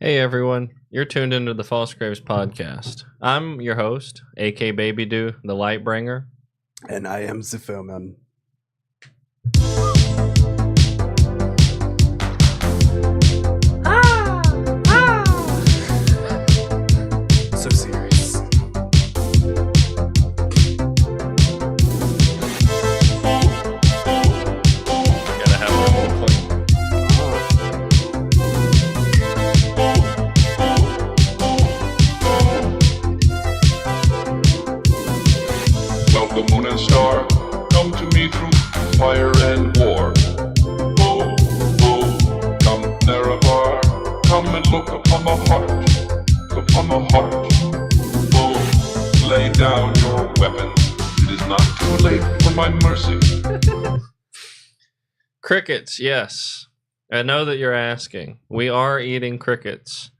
Hey everyone, you're tuned into the False Graves podcast. I'm your host, AK Baby Doo, the Light Bringer. And I am the Filmman. So serious. Gotta have my whole clean. Welcome, moon and star, come to me through fire and war. Oh, oh, come Nerevar, come and look upon my heart, Oh, lay down your weapons, it is not too late for my mercy. Crickets, yes. I know that you're asking. We are eating crickets.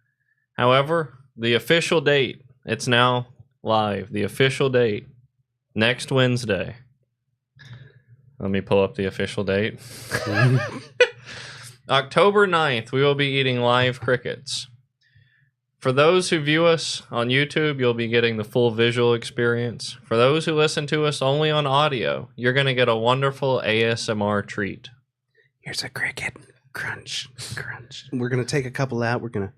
However, the official date, it's now live. The official date, next Wednesday. Let me pull up the official date. October 9th, we will be eating live crickets. For those who view us on YouTube, you'll be getting the full visual experience. For those who listen to us only on audio, you're going to get a wonderful ASMR treat. Here's a cricket. Crunch, crunch. We're going to take a couple out. We're going to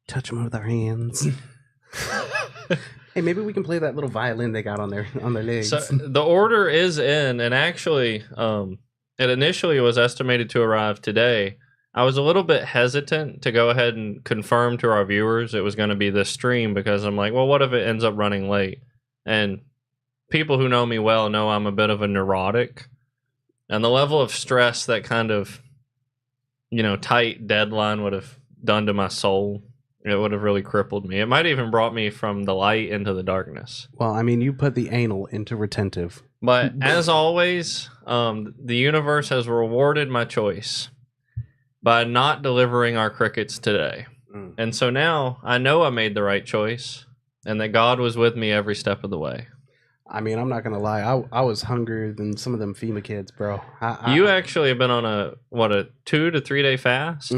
touch them with our hands. Hey, maybe we can play that little violin they got on their legs. So the order is in, and actually, it initially was estimated to arrive today. I was a little bit hesitant to go ahead and confirm to our viewers it was going to be this stream because I'm like, well, what if it ends up running late? And people who know me well know I'm a bit of a neurotic, and the level of stress that kind of, tight deadline would have done to my soul, it would have really crippled me. It might even brought me from the light into the darkness. Well, I mean, you put the anal into retentive. But as always, the universe has rewarded my choice by not delivering our crickets today. And so now I know I made the right choice and that God was with me every step of the way. I mean, I'm not going to lie. I was hungrier than some of them FEMA kids, bro. You actually have been on a 2 to 3 day fast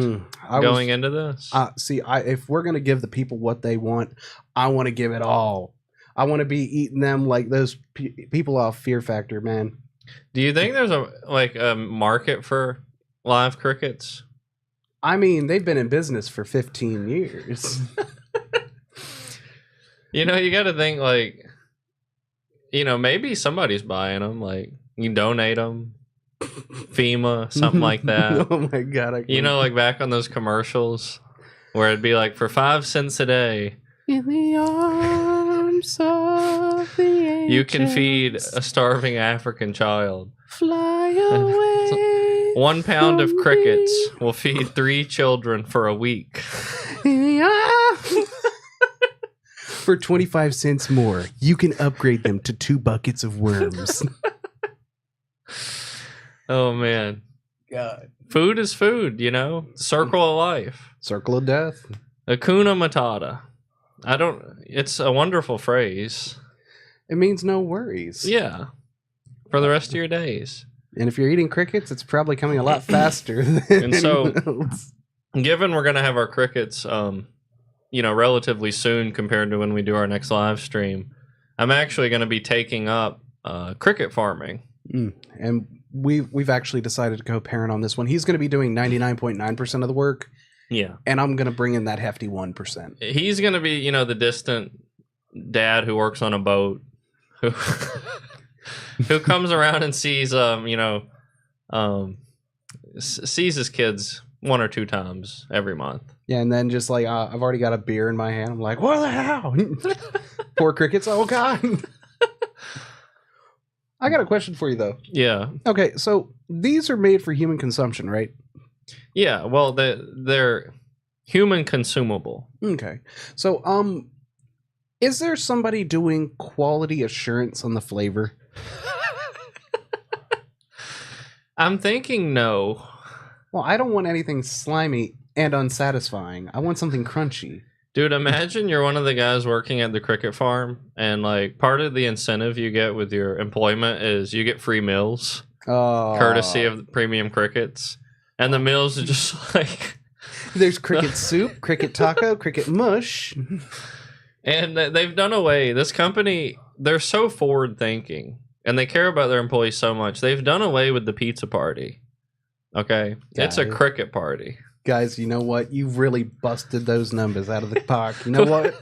going into this? If we're going to give the people what they want, I want to give it all. I want to be eating them like those people off Fear Factor, man. Do you think there's a market for live crickets? I mean, they've been in business for 15 years. You got to think maybe somebody's buying them. Like, you donate them, FEMA, something like that. Oh my God. Like back on those commercials where it'd be like, for 5 cents a day, in the arms of the angels, you can feed a starving African child. Fly away. 1 pound of crickets will feed 3 children for a week. For 25 cents more, you can upgrade them to 2 buckets of worms. Oh, man. God. Food is food, Circle of life. Circle of death. Hakuna Matata. It's a wonderful phrase. It means no worries. Yeah. For the rest of your days. And if you're eating crickets, it's probably coming a lot faster than And so, else. Given we're going to have our crickets, relatively soon compared to when we do our next live stream, I'm actually going to be taking up cricket farming. And we've actually decided to co-parent on this one. He's going to be doing 99.9% of the work. Yeah. And I'm going to bring in that hefty 1%. He's going to be, the distant dad who works on a boat, who comes around and sees, sees his kids 1 or 2 times every month. Yeah, and then just like, I've already got a beer in my hand. I'm like, what the hell? Poor crickets. Oh, God. I got a question for you, though. Yeah. Okay, so these are made for human consumption, right? Yeah, well, they're human consumable. Okay. So, is there somebody doing quality assurance on the flavor? I'm thinking no. Well, I don't want anything slimy and unsatisfying. I want something crunchy. Dude, imagine you're one of the guys working at the cricket farm, and part of the incentive you get with your employment is you get free meals, courtesy of the premium crickets. And the meals are just There's cricket soup, cricket taco, cricket mush. And they've done away. This company, they're so forward thinking and they care about their employees so much. They've done away with the pizza party. Okay. It's a cricket party. Guys, you know what? You've really busted those numbers out of the park. You know what?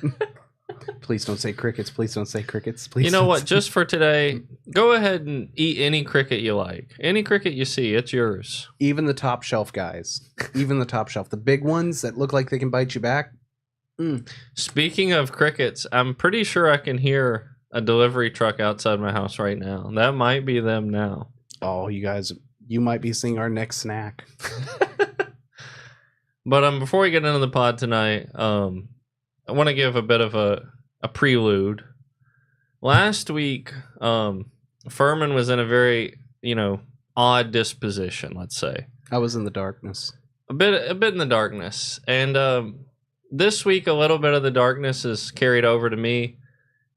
Please don't say crickets. Please don't say crickets. Please. You know what? Just for today, go ahead and eat any cricket you like. Any cricket you see, it's yours. Even the top shelf guys. Even the top shelf. The big ones that look like they can bite you back. Speaking of crickets, I'm pretty sure I can hear a delivery truck outside my house right now. That might be them now. Oh, you guys, you might be seeing our next snack. But before we get into the pod tonight, I want to give a bit of a prelude. Last week, Furman was in a very, odd disposition, let's say. I was in the darkness. A bit in the darkness. And this week, a little bit of the darkness is carried over to me.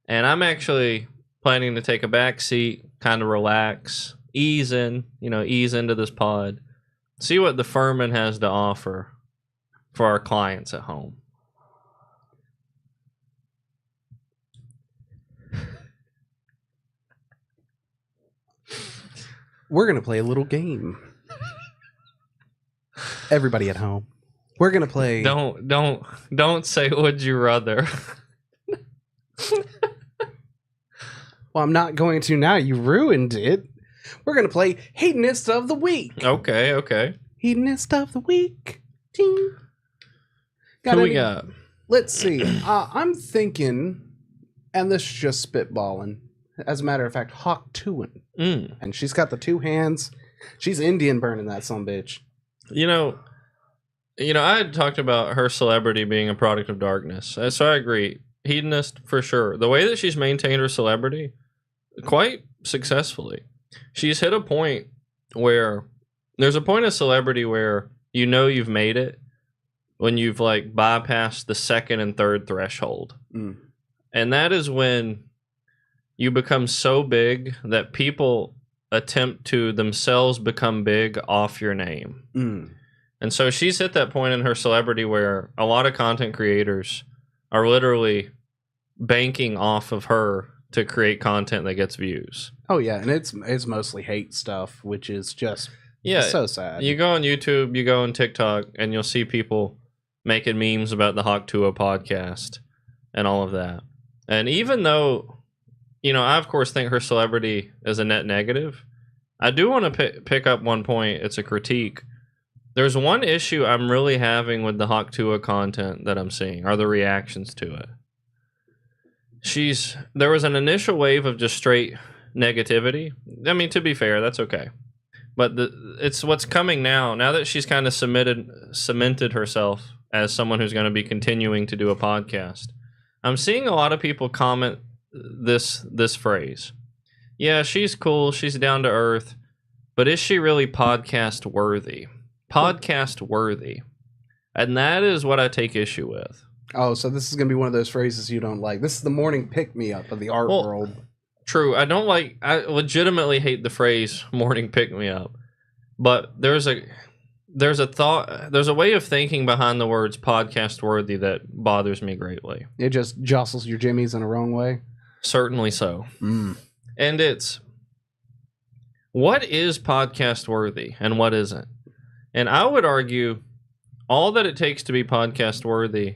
And I'm actually planning to take a back seat, kind of relax, ease into this pod, see what the Furman has to offer for our clients at home. We're going to play a little game. Everybody at home. We're going to play. Don't say would you rather. Well, I'm not going to now. You ruined it. We're going to play Hedonist of the Week. Okay. Hedonist of the Week. Ding. Who we got? Let's see. I'm thinking, and this is just spitballing. As a matter of fact, Hawk Tuin. And she's got the two hands. She's Indian burning that sumbitch. I had talked about her celebrity being a product of darkness. So I agree. Hedonist for sure. The way that she's maintained her celebrity quite successfully. She's hit a point where there's a point of celebrity where you've made it when you've bypassed the second and third threshold. And that is when you become so big that people attempt to themselves become big off your name. And so she's hit that point in her celebrity where a lot of content creators are literally banking off of her to create content that gets views. Oh yeah, and it's mostly hate stuff, which is just so sad. You go on YouTube, you go on TikTok, and you'll see people making memes about the Hawk Tuah podcast and all of that. And even though, I of course think her celebrity is a net negative, I do want to pick up one point. It's a critique. There's one issue I'm really having with the Hawk Tuah content that I'm seeing, are the reactions to it. There was an initial wave of just straight negativity. I mean, to be fair, that's okay. But it's what's coming now that she's kind of cemented herself as someone who's going to be continuing to do a podcast. I'm seeing a lot of people comment this phrase. Yeah, she's cool, she's down to earth, but is she really podcast worthy? Podcast worthy. And that is what I take issue with. Oh, so this is going to be one of those phrases you don't like. This is the morning pick-me-up of the art world. True. I legitimately hate the phrase morning pick-me-up. But there's a way of thinking behind the words podcast worthy that bothers me greatly. It just jostles your jimmies in a wrong way? Certainly so. And it's, what is podcast worthy and what isn't? And I would argue all that it takes to be podcast worthy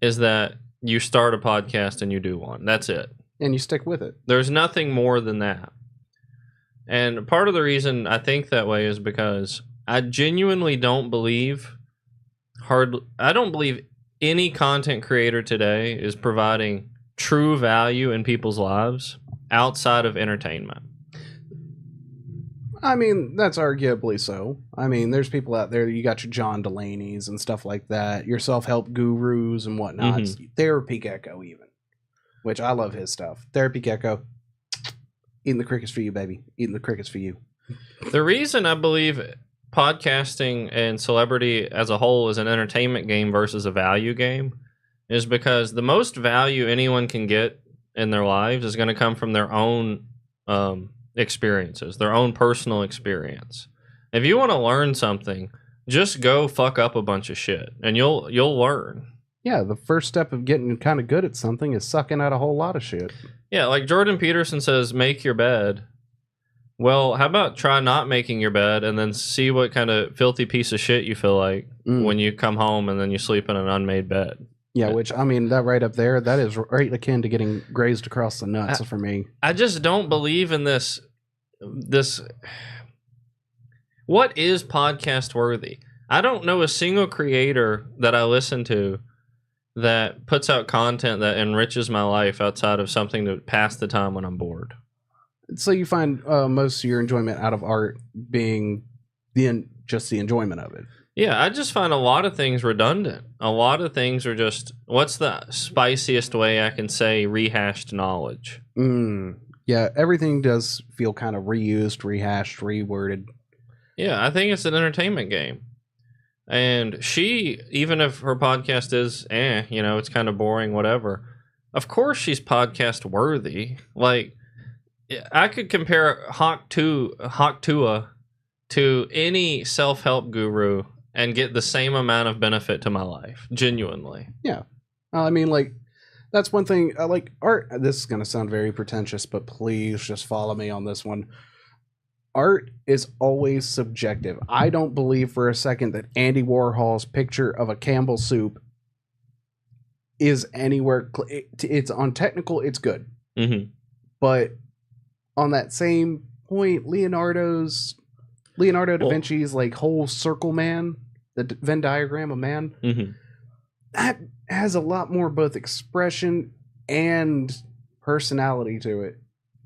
is that you start a podcast and you do one. That's it. And you stick with it. There's nothing more than that. And part of the reason I think that way is because I genuinely don't believe any content creator today is providing true value in people's lives outside of entertainment. I mean, that's arguably so. I mean, there's people out there, you got your John Delaney's and stuff like that, your self-help gurus and whatnot. Therapy Gecko even, which I love his stuff. Therapy Gecko, eating the crickets for you, baby. Eating the crickets for you. The reason I believe podcasting and celebrity as a whole is an entertainment game versus a value game is because the most value anyone can get in their lives is going to come from their own experiences, their own personal experience. If you want to learn something, just go fuck up a bunch of shit, and you'll learn. Yeah, the first step of getting kind of good at something is sucking at a whole lot of shit. Yeah, like Jordan Peterson says, make your bed. Well, how about try not making your bed and then see what kind of filthy piece of shit you feel like when you come home and then you sleep in an unmade bed. Yeah, which, I mean, that right up there, that is right akin to getting grazed across the nuts for me. I just don't believe in this. What is podcast worthy? I don't know a single creator that I listen to that puts out content that enriches my life outside of something to pass the time when I'm bored. So you find most of your enjoyment out of art being just the enjoyment of it. Yeah, I just find a lot of things redundant. A lot of things are just, what's the spiciest way I can say rehashed knowledge? Yeah, everything does feel kind of reused, rehashed, reworded. Yeah, I think it's an entertainment game. And she, even if her podcast is, it's kind of boring, whatever, of course she's podcast worthy. Like, I could compare Hawk Tua to any self-help guru and get the same amount of benefit to my life, genuinely. Yeah. I mean, like, that's one thing, like, art, this is going to sound very pretentious, but please just follow me on this one. Art is always subjective. I don't believe for a second that Andy Warhol's picture of a Campbell soup is anywhere, it's on technical, it's good. Mm-hmm. But on that same point, Leonardo da Vinci's, like, whole circle man, the Venn diagram of man, that has a lot more both expression and personality to it.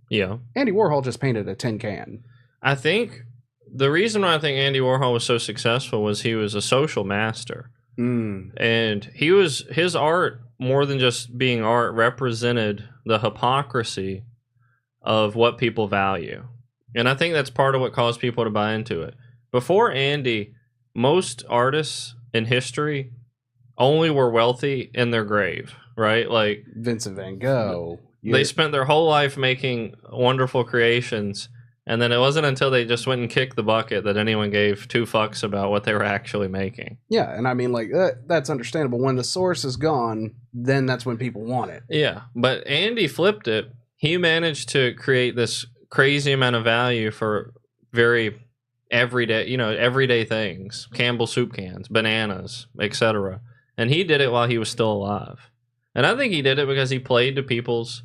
Yeah. Andy Warhol just painted a tin can. I think the reason why I think Andy Warhol was so successful was he was a social master. And his art, more than just being art, represented the hypocrisy of what people value. And I think that's part of what caused people to buy into it. Before Andy, most artists in history only were wealthy in their grave, right? Like Vincent van Gogh. They spent their whole life making wonderful creations, and then it wasn't until they just went and kicked the bucket that anyone gave two fucks about what they were actually making. Yeah, and I mean, like, that's understandable. When the source is gone, then that's when people want it. Yeah, but Andy flipped it. He managed to create this crazy amount of value for very everyday things, Campbell soup cans, bananas, etc. And he did it while he was still alive. And I think he did it because he played to people's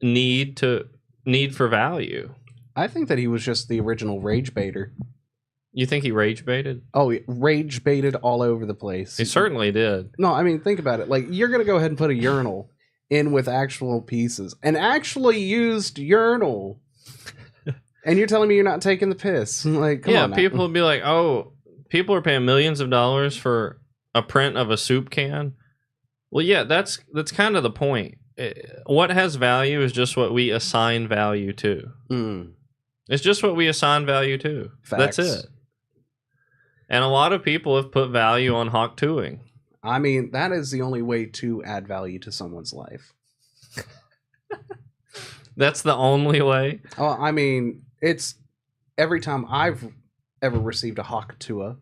need for value. I think that he was just the original rage baiter. You think he rage baited? Oh, he rage baited all over the place. He certainly did. No, I mean, think about it. Like, you're going to go ahead and put a urinal in with actual pieces. An actually used urinal. And you're telling me you're not taking the piss. Like, come on. Yeah, people would be like, oh, people are paying millions of dollars for a print of a soup can. Well, yeah, that's kind of the point. What has value is just what we assign value to. It's just what we assign value to. Facts. That's it. And a lot of people have put value on hawk tooing. I mean, that is the only way to add value to someone's life. That's the only way? Oh, I mean, it's every time I've ever received a hawk tua.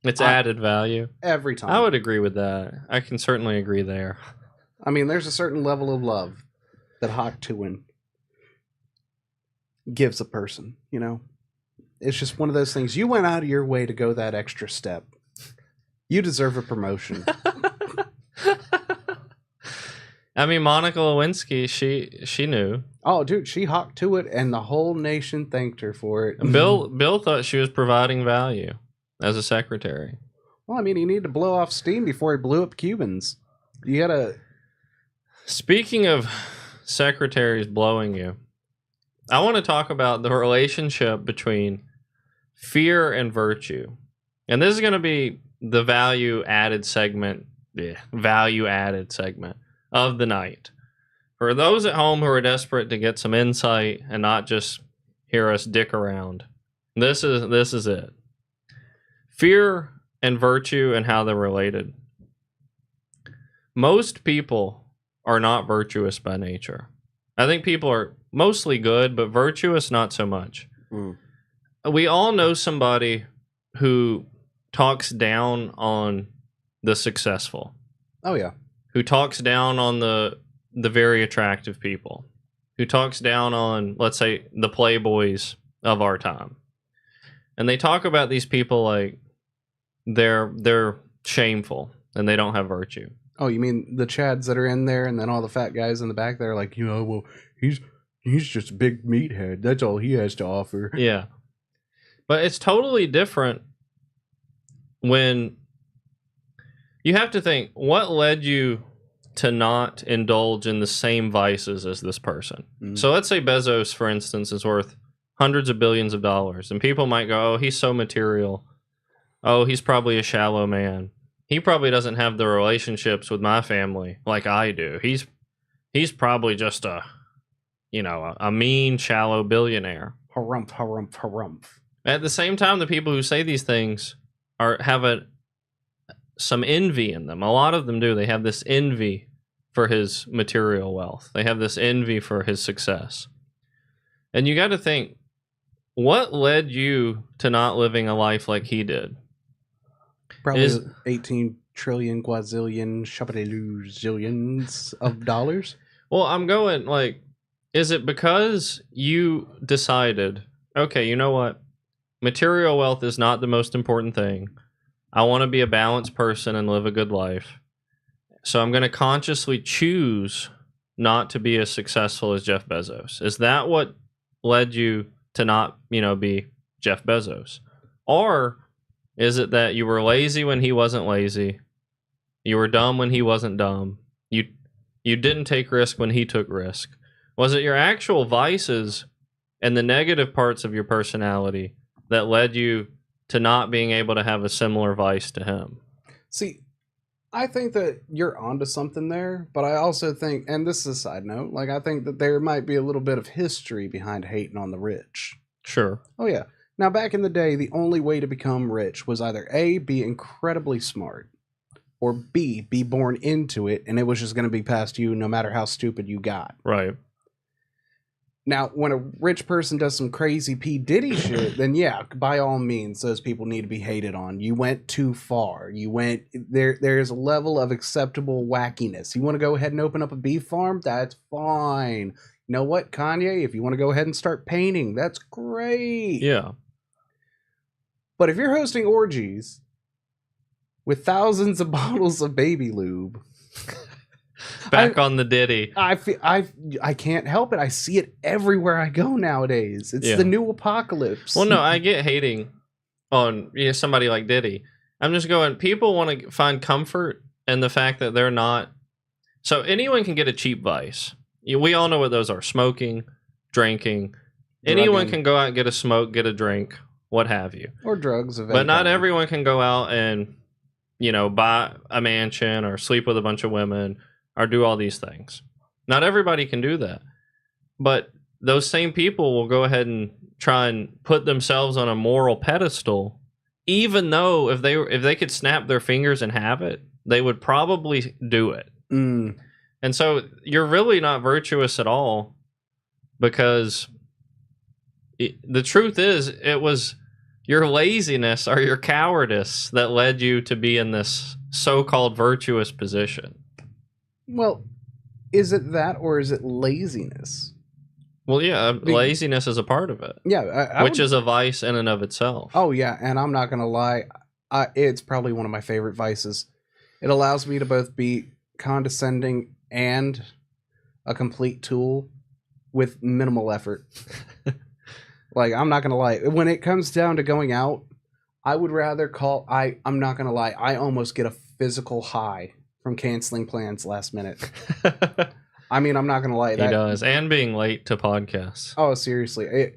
It's added value. Every time. I would agree with that. I can certainly agree there. I mean, there's a certain level of love that hawk tuing gives a person, you know? It's just one of those things. You went out of your way to go that extra step. You deserve a promotion. I mean, Monica Lewinsky, she knew. Oh, dude, she hawked to it, and the whole nation thanked her for it. Bill thought she was providing value as a secretary. Well, I mean, he needed to blow off steam before he blew up Cubans. You gotta... Speaking of secretaries blowing you, I want to talk about the relationship between fear and virtue. And this is going to be the value-added segment of the night. For those at home who are desperate to get some insight and not just hear us dick around, this is it. Fear and virtue and how they're related. Most people are not virtuous by nature. I think people are mostly good, but virtuous not so much. We all know somebody who talks down on the successful, Oh yeah. who talks down on the very attractive people, who talks down on, let's say, the playboys of our time. And they talk about these people like they're shameful and they don't have virtue. Oh, you mean the Chads that are in there, and then all the fat guys in the back? They're like, well, he's just a big meathead. That's all he has to offer. Yeah. But it's totally different when you have to think, what led you to not indulge in the same vices as this person? Mm. So let's say Bezos, for instance, is worth hundreds of billions of dollars, and people might go, oh, he's so material. Oh, he's probably a shallow man. He probably doesn't have the relationships with my family like I do. He's probably just a mean, shallow billionaire. Harumph, harumph, harumph. At the same time, the people who say these things have some envy in them. A lot of them do. They have this envy for his material wealth. They have this envy for his success. And you got to think, what led you to not living a life like he did? Probably 18 trillion quadrillion zillions of dollars. Well, I'm going like, is it because you decided, okay, you know what? Material wealth is not the most important thing. I want to be a balanced person and live a good life. So I'm going to consciously choose not to be as successful as Jeff Bezos. Is that what led you to not, be Jeff Bezos? Or is it that you were lazy when he wasn't lazy? You were dumb when he wasn't dumb? You didn't take risk when he took risk? Was it your actual vices and the negative parts of your personality that led you to not being able to have a similar vice to him? See, I think that you're onto something there, but I also think, and this is a side note, like I think that there might be a little bit of history behind hating on the rich. Sure. Oh yeah. Now back in the day, the only way to become rich was either A, be incredibly smart, or B, be born into it, and it was just going to be passed to you no matter how stupid you got. Right. Now, when a rich person does some crazy P. Diddy shit, then yeah, by all means, those people need to be hated on. You went too far. There's a level of acceptable wackiness. You want to go ahead and open up a beef farm? That's fine. You know what, Kanye? If you want to go ahead and start painting, that's great. Yeah. But if you're hosting orgies with thousands of bottles of baby lube... Back on the Diddy. I can't help it. I see it everywhere I go nowadays. It's the new apocalypse. Well, no, I get hating on somebody like Diddy. I'm just going, people want to find comfort in the fact that they're not. So anyone can get a cheap vice. We all know what those are: smoking, drinking. Anyone can go out and get a smoke, get a drink, what have you. Or drugs. But not everyone can go out and, buy a mansion or sleep with a bunch of women or do all these things. Not everybody can do that. But those same people will go ahead and try and put themselves on a moral pedestal, even though if they could snap their fingers and have it, they would probably do it. Mm. And so you're really not virtuous at all, because the truth is, it was your laziness or your cowardice that led you to be in this so-called virtuous position. Well, is it that, or is it laziness? Well, yeah, laziness is a part of it. Yeah, which is a vice in and of itself. Oh yeah, and I'm not gonna lie, it's probably one of my favorite vices. It allows me to both be condescending and a complete tool with minimal effort. Like, I'm not gonna lie, when it comes down to going out, I would rather I'm not gonna lie, I almost get a physical high from canceling plans last minute. I mean, I'm not gonna lie. He does, and being late to podcasts. Oh, seriously,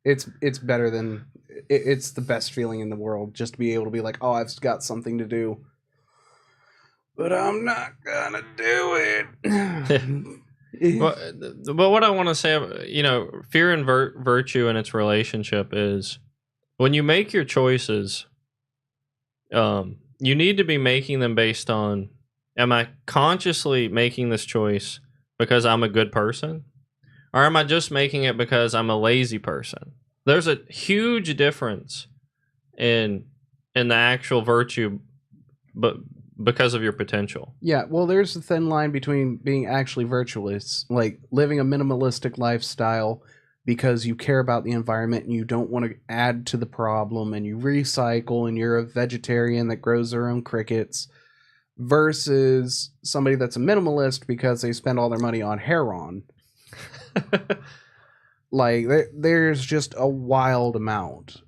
it's better than it's the best feeling in the world, just to be able to be like, oh, I've got something to do, but I'm not gonna do it. But what I want to say, fear and virtue in its relationship is when you make your choices, you need to be making them based on, am I consciously making this choice because I'm a good person? Or am I just making it because I'm a lazy person? There's a huge difference in the actual virtue, but because of your potential. Yeah, well, there's a thin line between being actually virtuous, like living a minimalistic lifestyle because you care about the environment and you don't want to add to the problem and you recycle and you're a vegetarian that grows their own crickets, versus somebody that's a minimalist because they spend all their money on heroin. Like, there's just a wild amount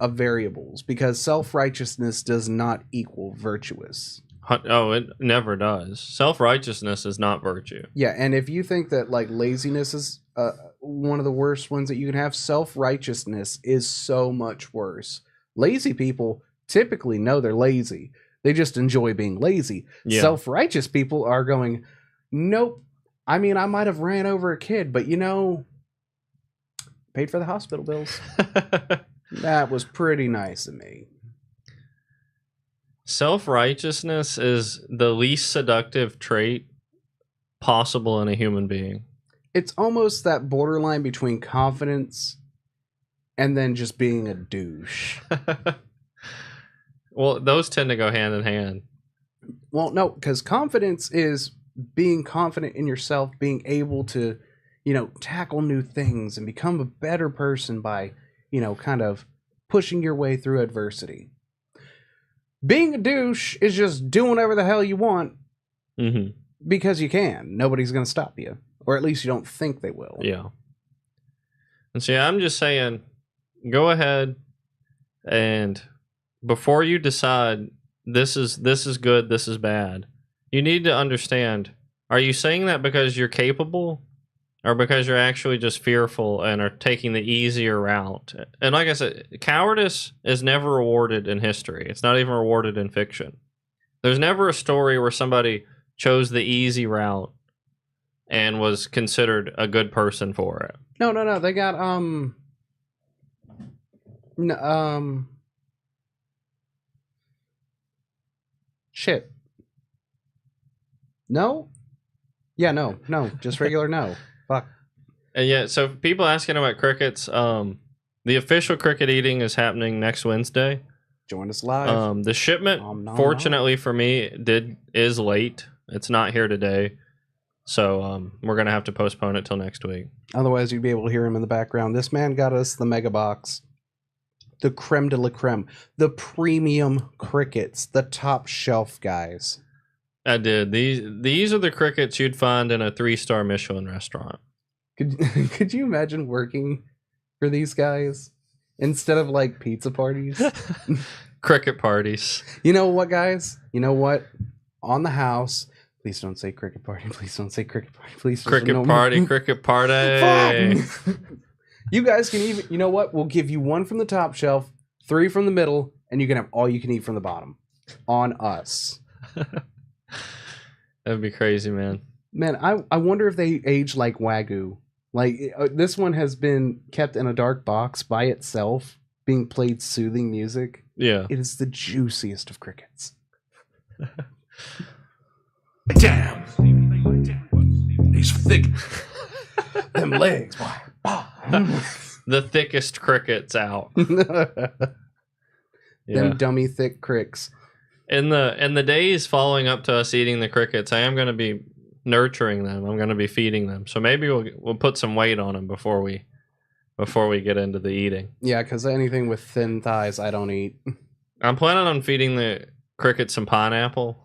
of variables because self-righteousness does not equal virtuous. Oh, it never does. Self-righteousness is not virtue. Yeah, and if you think that like laziness is one of the worst ones that you can have, self-righteousness is so much worse. Lazy people typically know they're lazy. They just enjoy being lazy. Yeah. Self-righteous people are going, nope. I mean, I might have ran over a kid, but paid for the hospital bills. That was pretty nice of me. Self-righteousness is the least seductive trait possible in a human being. It's almost that borderline between confidence and then just being a douche. Well, those tend to go hand in hand. Well, no, because confidence is being confident in yourself, being able to, tackle new things and become a better person by, kind of pushing your way through adversity. Being a douche is just doing whatever the hell you want because you can. Nobody's going to stop you. Or at least you don't think they will. Yeah. And so I'm just saying, go ahead and before you decide this is good, this is bad, you need to understand, are you saying that because you're capable or because you're actually just fearful and are taking the easier route? And like I said, cowardice is never rewarded in history. It's not even rewarded in fiction. There's never a story where somebody chose the easy route and was considered a good person for it. No. They got shit. No? Yeah, no. Just regular no. Fuck. Yeah, so people asking about crickets, the official cricket eating is happening next Wednesday. Join us live. The shipment, fortunately for me, is late. It's not here today. So we're going to have to postpone it till next week. Otherwise, you'd be able to hear him in the background. This man got us the mega box. The creme de la creme. The premium crickets. The top shelf guys. I did. These are the crickets you'd find in a 3-star Michelin restaurant. Could you imagine working for these guys instead of like pizza parties? Cricket parties. You know what, guys? You know what? On the house. Please don't say cricket party. Please don't say cricket party. Please. Cricket party. Cricket party. You guys can even. You know what? We'll give you 1 from the top shelf, 3 from the middle, and you can have all you can eat from the bottom. On us. That'd be crazy, man. Man, I wonder if they age like Wagyu. Like, this one has been kept in a dark box by itself, being played soothing music. Yeah. It is the juiciest of crickets. Damn. He's thick. Them legs, boy. The thickest crickets out. Them dummy thick cricks. In the days following up to us eating the crickets, I am going to be nurturing them. I'm going to be feeding them. So maybe we'll put some weight on them before we get into the eating. Yeah, because anything with thin thighs, I don't eat. I'm planning on feeding the crickets some pineapple.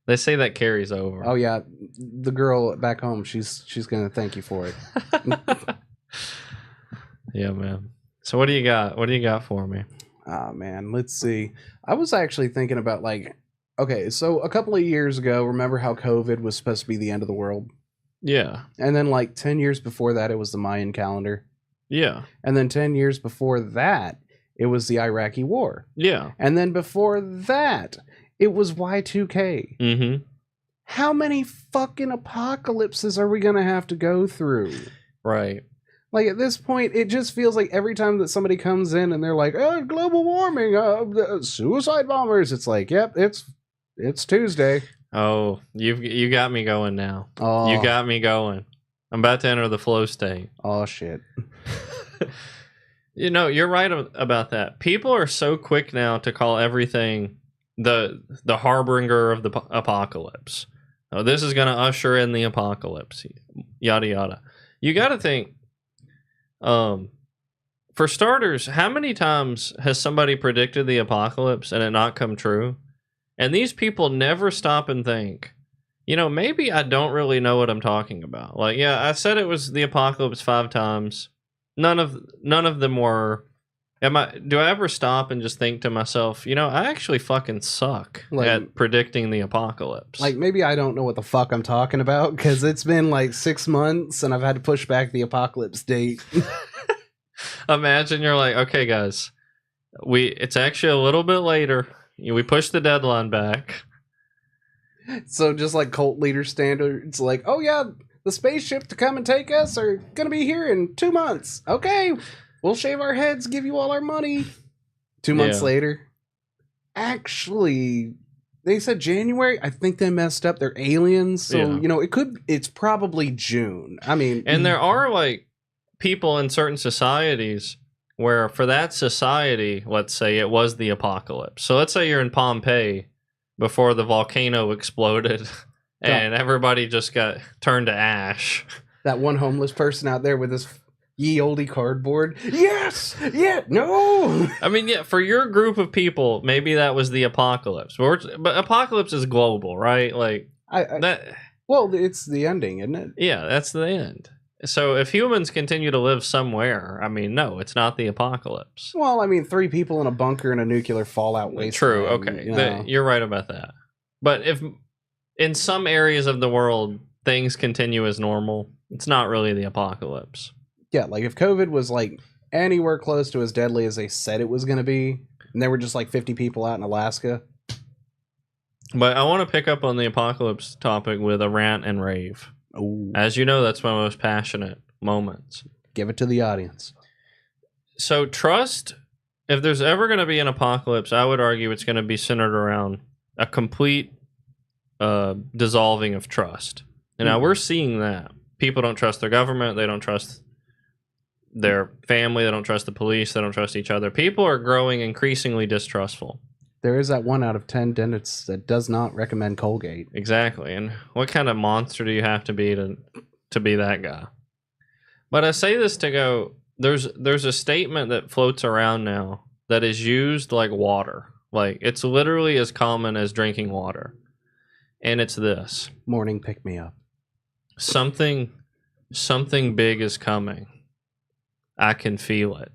They say that carries over. Oh yeah, the girl back home, she's gonna thank you for it. Yeah, man. So what do you got? What do you got for me? Ah, man, let's see. I was actually thinking about okay, so a couple of years ago, remember how COVID was supposed to be the end of the world? Yeah. And then 10 years before that, it was the Mayan calendar. Yeah. And then 10 years before that, it was the Iraqi war. Yeah. And then before that, it was Y2K. Mm-hmm. How many fucking apocalypses are we going to have to go through? Right. Like, at this point, it just feels like every time that somebody comes in and they're like, global warming, suicide bombers, it's like, yep, it's Tuesday. Oh, you got me going now. Oh. You got me going. I'm about to enter the flow state. Oh shit. You know, you're right about that. People are so quick now to call everything the harbinger of the apocalypse. Oh, this is going to usher in the apocalypse. Yada yada. You got to think. For starters, how many times has somebody predicted the apocalypse and it not come true? And these people never stop and think, you know, maybe I don't really know what I'm talking about. Like, yeah, I said it was the apocalypse 5 times. None of them were. Do I ever stop and just think to myself, you know, I actually fucking suck at predicting the apocalypse. Like, maybe I don't know what the fuck I'm talking about because it's been like 6 months and I've had to push back the apocalypse date. Imagine you're like, okay, guys, it's actually a little bit later. We pushed the deadline back. So just like cult leader standards, like, oh yeah, the spaceship to come and take us are gonna be here in 2 months. Okay, we'll shave our heads, give you all our money. 2 months later, actually, they said January. I think they messed up. They're aliens, so you know it's probably June. I mean, and there are like people in certain societies where for that society, let's say it was the apocalypse. So let's say you're in Pompeii before the volcano exploded and everybody just got turned to ash. That one homeless person out there with his ye olde cardboard. Yes! Yeah! No! I mean, yeah, for your group of people, maybe that was the apocalypse. But apocalypse is global, right? Like, well, it's the ending, isn't it? Yeah, that's the end. So if humans continue to live somewhere, I mean, no, it's not the apocalypse. Well, I mean, 3 people in a bunker in a nuclear fallout wasteland. True, okay. You know. You're right about that. But if in some areas of the world things continue as normal, it's not really the apocalypse. Yeah, like if COVID was like anywhere close to as deadly as they said it was going to be, and there were just like 50 people out in Alaska. But I want to pick up on the apocalypse topic with a rant and rave. Ooh. As you know, that's my most passionate moments. Give it to the audience. So trust, if there's ever going to be an apocalypse, I would argue it's going to be centered around a complete dissolving of trust. And now we're seeing that. People don't trust their government. They don't trust their family. They don't trust the police. They don't trust each other. People are growing increasingly distrustful. There is that 1 out of 10 dentists that does not recommend Colgate. Exactly. And what kind of monster do you have to be to be that guy? But I say this to go, there's a statement that floats around now that is used like water. Like, it's literally as common as drinking water. And it's this. Morning pick me up. Something big is coming. I can feel it.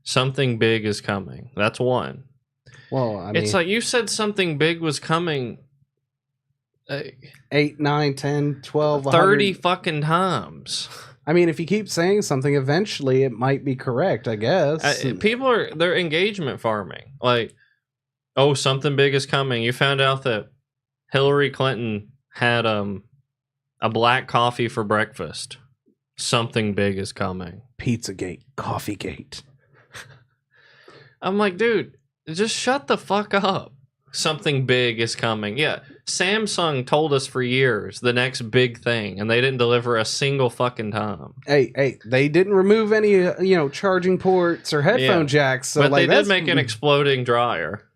Something big is coming. That's one. Well, I mean, it's like you said something big was coming 8, 9, 10, 12, 30 fucking times. I mean, if you keep saying something, eventually it might be correct, I guess. They're engagement farming. Like, oh, something big is coming. You found out that Hillary Clinton had a black coffee for breakfast. Something big is coming. Pizzagate, Coffeegate. I'm like, dude, just shut the fuck up. Something big is coming. Yeah, Samsung told us for years the next big thing, and they didn't deliver a single fucking time. Hey, they didn't remove any, charging ports or headphone jacks. So but like, they did make an exploding dryer.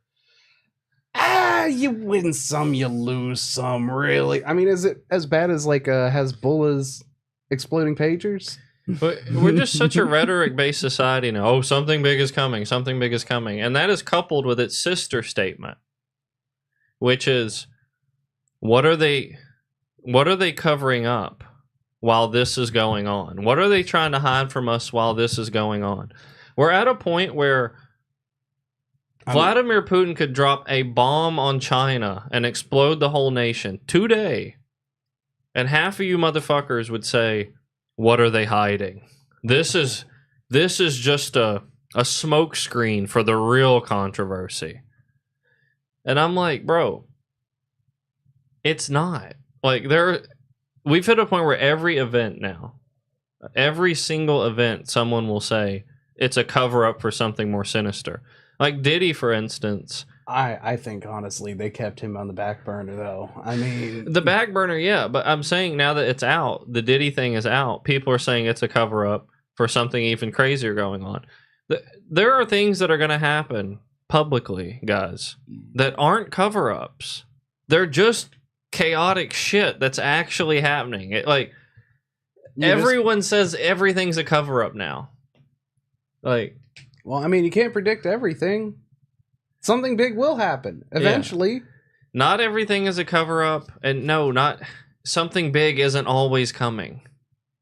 You win some, you lose some, really. I mean, is it as bad as like Hezbollah's exploding pagers? But we're just such a rhetoric-based society now. Oh, something big is coming. Something big is coming. And that is coupled with its sister statement, which is, what are they covering up while this is going on? What are they trying to hide from us while this is going on? We're at a point where Vladimir Putin could drop a bomb on China and explode the whole nation today. And half of you motherfuckers would say, what are they hiding? This is just a smoke screen for the real controversy. And I'm like, bro, it's not. Like, we've hit a point where every event now, every single event, someone will say it's a cover up for something more sinister. Like Diddy, for instance, I think honestly they kept him on the back burner though. I mean, The back burner, yeah, but I'm saying now that it's out, the Diddy thing is out. People are saying it's a cover up for something even crazier going on. There are things that are going to happen publicly, guys, that aren't cover ups. They're just chaotic shit that's actually happening. Everyone says everything's a cover up now. Like, well, I mean, you can't predict everything. Something big will happen eventually. Yeah. Not everything is a cover up, and no, not something big isn't always coming.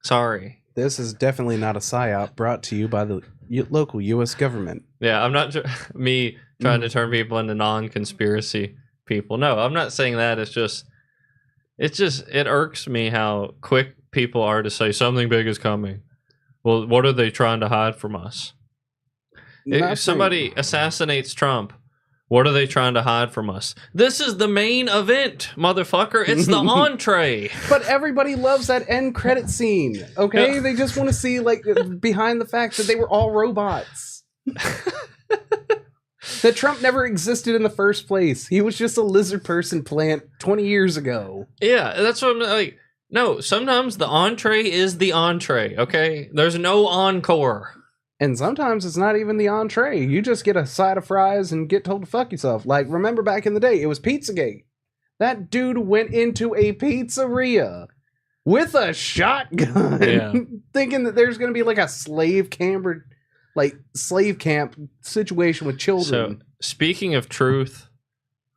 Sorry. This is definitely not a psyop brought to you by the local U.S. government. Yeah, I'm not me trying to turn people into non-conspiracy people. No, I'm not saying that. It irks me how quick people are to say something big is coming. Well, what are they trying to hide from us? If somebody assassinates Trump, what are they trying to hide from us? This is the main event, motherfucker. It's the entree. But everybody loves that end credit scene, okay? Yeah. They just want to see, like, behind the fact that they were all robots. That Trump never existed in the first place. He was just a lizard person plant 20 years ago. Yeah, that's what I'm like. No, sometimes the entree is the entree, okay? There's no encore. And sometimes it's not even the entree. You just get a side of fries and get told to fuck yourself. Like, remember back in the day, it was Pizzagate. That dude went into a pizzeria with a shotgun, thinking that there's going to be like a slave camp situation with children. So, speaking of truth,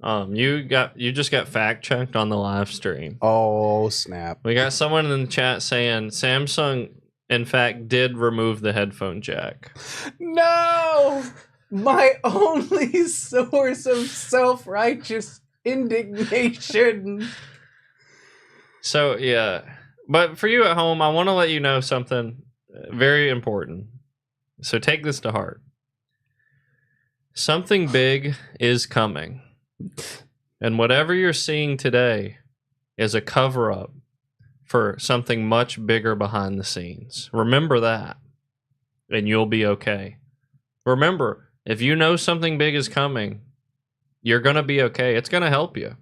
you just got fact checked on the live stream. Oh, snap. We got someone in the chat saying Samsung, in fact, did remove the headphone jack. No! My only source of self-righteous indignation. So, yeah. But for you at home, I want to let you know something very important. So take this to heart. Something big is coming. And whatever you're seeing today is a cover-up for something much bigger behind the scenes. Remember that, and you'll be okay. Remember, if you know something big is coming, you're going to be okay. It's going to help you.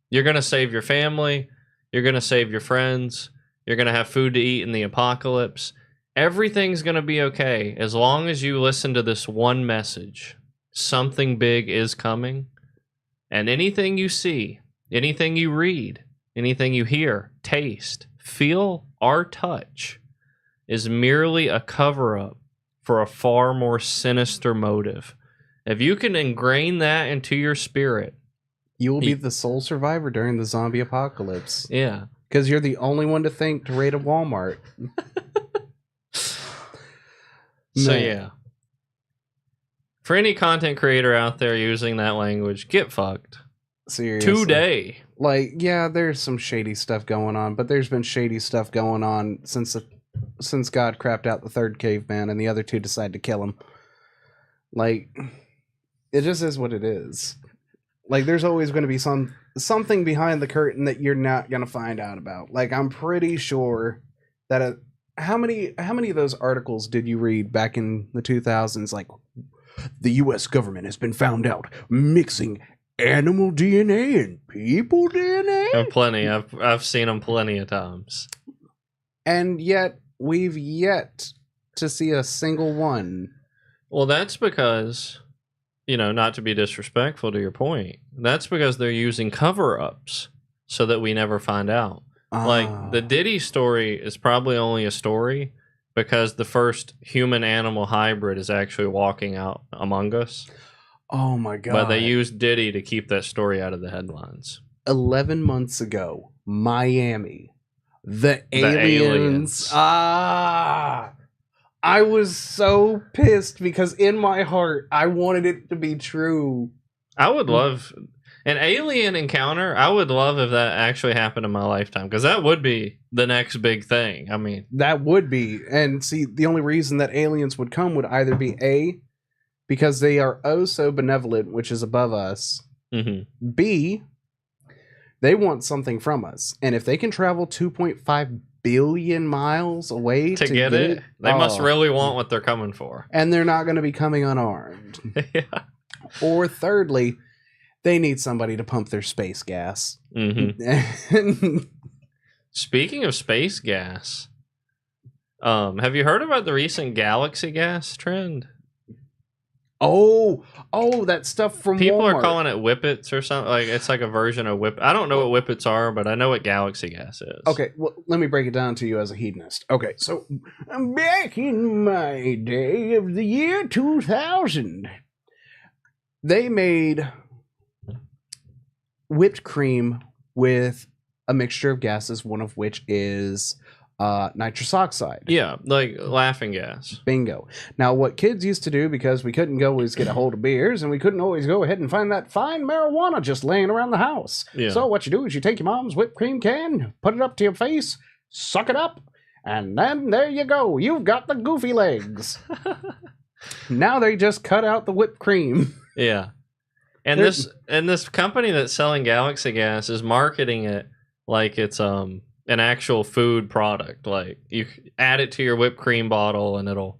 You're going to save your family. You're going to save your friends. You're going to have food to eat in the apocalypse. Everything's going to be okay as long as you listen to this one message. Something big is coming. And anything you see, anything you read, anything you hear, taste, feel, or touch is merely a cover-up for a far more sinister motive. If you can ingrain that into your spirit, you will be the sole survivor during the zombie apocalypse. Yeah. Because you're the only one to think to raid a Walmart. So, yeah. For any content creator out there using that language, get fucked. Seriously. Today. Like, yeah, there's some shady stuff going on, but there's been shady stuff going on since God crapped out the third caveman and the other two decided to kill him. Like, it just is what it is. Like, there's always going to be something behind the curtain that you're not going to find out about. Like, I'm pretty sure that how many of those articles did you read back in the 2000s? Like, the U.S. government has been found out mixing animal DNA and people DNA. Plenty. I've seen them plenty of times. And yet, we've yet to see a single one. Well, that's because, not to be disrespectful to your point, that's because they're using cover-ups so that we never find out. Like, the Diddy story is probably only a story because the first human-animal hybrid is actually walking out among us. Oh, my God. But they used Diddy to keep that story out of the headlines. 11 months ago, Miami, the aliens. I was so pissed because in my heart, I wanted it to be true. I would love an alien encounter. I would love if that actually happened in my lifetime because that would be the next big thing. I mean, that would be. And see, the only reason that aliens would come would either be A, because they are oh so benevolent, which is above us. Mm-hmm. B, they want something from us. And if they can travel 2.5 billion miles away to get it, they must really want what they're coming for. And they're not going to be coming unarmed. Yeah. Or thirdly, They need somebody to pump their space gas. Mm-hmm. Speaking of space gas, have you heard about the recent galaxy gas trend? Oh, that stuff from People Walmart. are calling it whippets or something. Like it's like a version of whip. I don't know what whippets are, but I know what galaxy gas is. Okay, well, let me break it down to you as a hedonist. Okay, so back in my day of the year 2000, they made whipped cream with a mixture of gases, one of which is nitrous oxide. Yeah, like laughing gas. Bingo. Now, what kids used to do, because we couldn't always get a hold of beers, and we couldn't always go ahead and find that fine marijuana just laying around the house. Yeah. So what you do is you take your mom's whipped cream can, put it up to your face, suck it up, and then there you go. You've got the goofy legs. Now they just cut out the whipped cream. Yeah. And this company that's selling galaxy gas is marketing it like it's an actual food product. Like you add it to your whipped cream bottle and it'll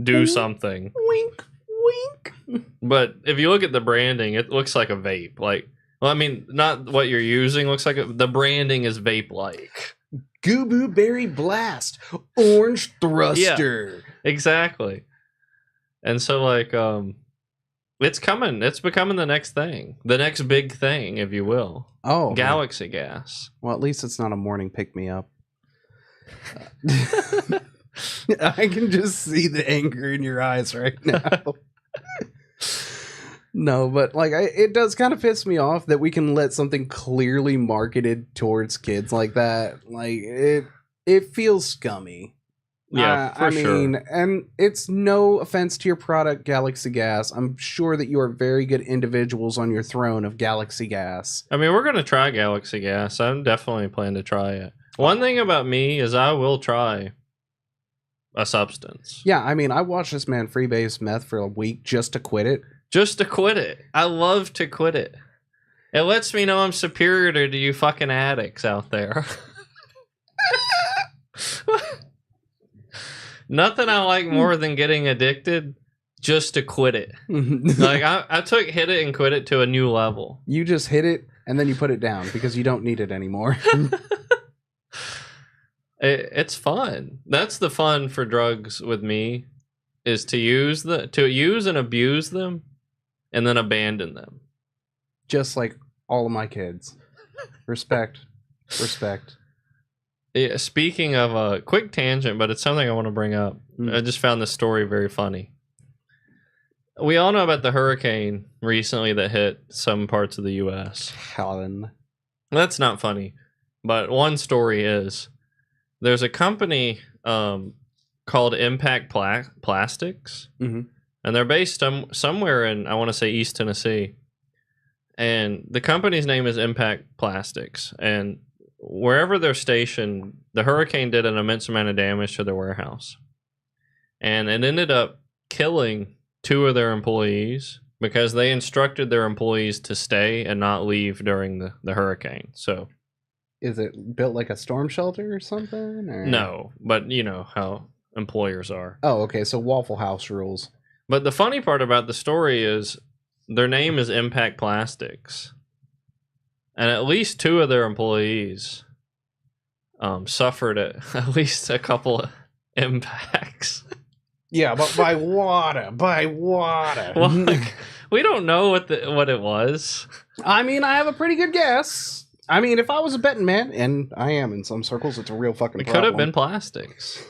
do something. Wink, wink. But if you look at the branding, it looks like a vape. Like, well, I mean, not what you're using looks like the branding is vape-like. Goo Boo Berry Blast, Orange Thruster. Yeah, exactly. And so, like, it's coming. It's becoming the next thing, the next big thing, if you will. Oh, galaxy gas. Well, at least it's not a morning pick-me-up. I can just see the anger in your eyes right now. No, but like it does kind of piss me off that we can let something clearly marketed towards kids like that. Like it feels scummy. Yeah, for sure. And it's no offense to your product, Galaxy Gas. I'm sure that you are very good individuals on your throne of Galaxy Gas. I mean, we're gonna try galaxy gas. I'm definitely planning to try it. One thing about me is I will try a substance. Yeah, I mean, I watched this man freebase meth for a week just to quit it. Just to quit it. I love to quit it. It lets me know I'm superior to you fucking addicts out there. Nothing I like more than getting addicted just to quit it. Like I took hit it and quit it to a new level. You just hit it and then you put it down because you don't need it anymore. It's fun. That's the fun for drugs with me, is to use and abuse them and then abandon them. Just like all of my kids. Respect. Yeah, speaking of a quick tangent, but it's something I want to bring up. I just found this story very funny. We all know about the hurricane recently that hit some parts of the U.S. Helen. That's not funny, but one story is there's a company called Impact Plastics, and they're based somewhere in, I want to say, East Tennessee. And the company's name is Impact Plastics, and wherever they're stationed, the hurricane did an immense amount of damage to their warehouse. And it ended up killing 2 of their employees because they instructed their employees to stay and not leave during the hurricane. So, is it built like a storm shelter or something? Or? No, but you know how employers are. Oh, okay, so Waffle House rules. But the funny part about the story is their name is Impact Plastics. And at least 2 of their employees suffered at least a couple of impacts. Yeah, but by water. Well, like, we don't know what it was. I mean, I have a pretty good guess. I mean, if I was a betting man, and I am in some circles, it's a real fucking problem. It could have been plastics.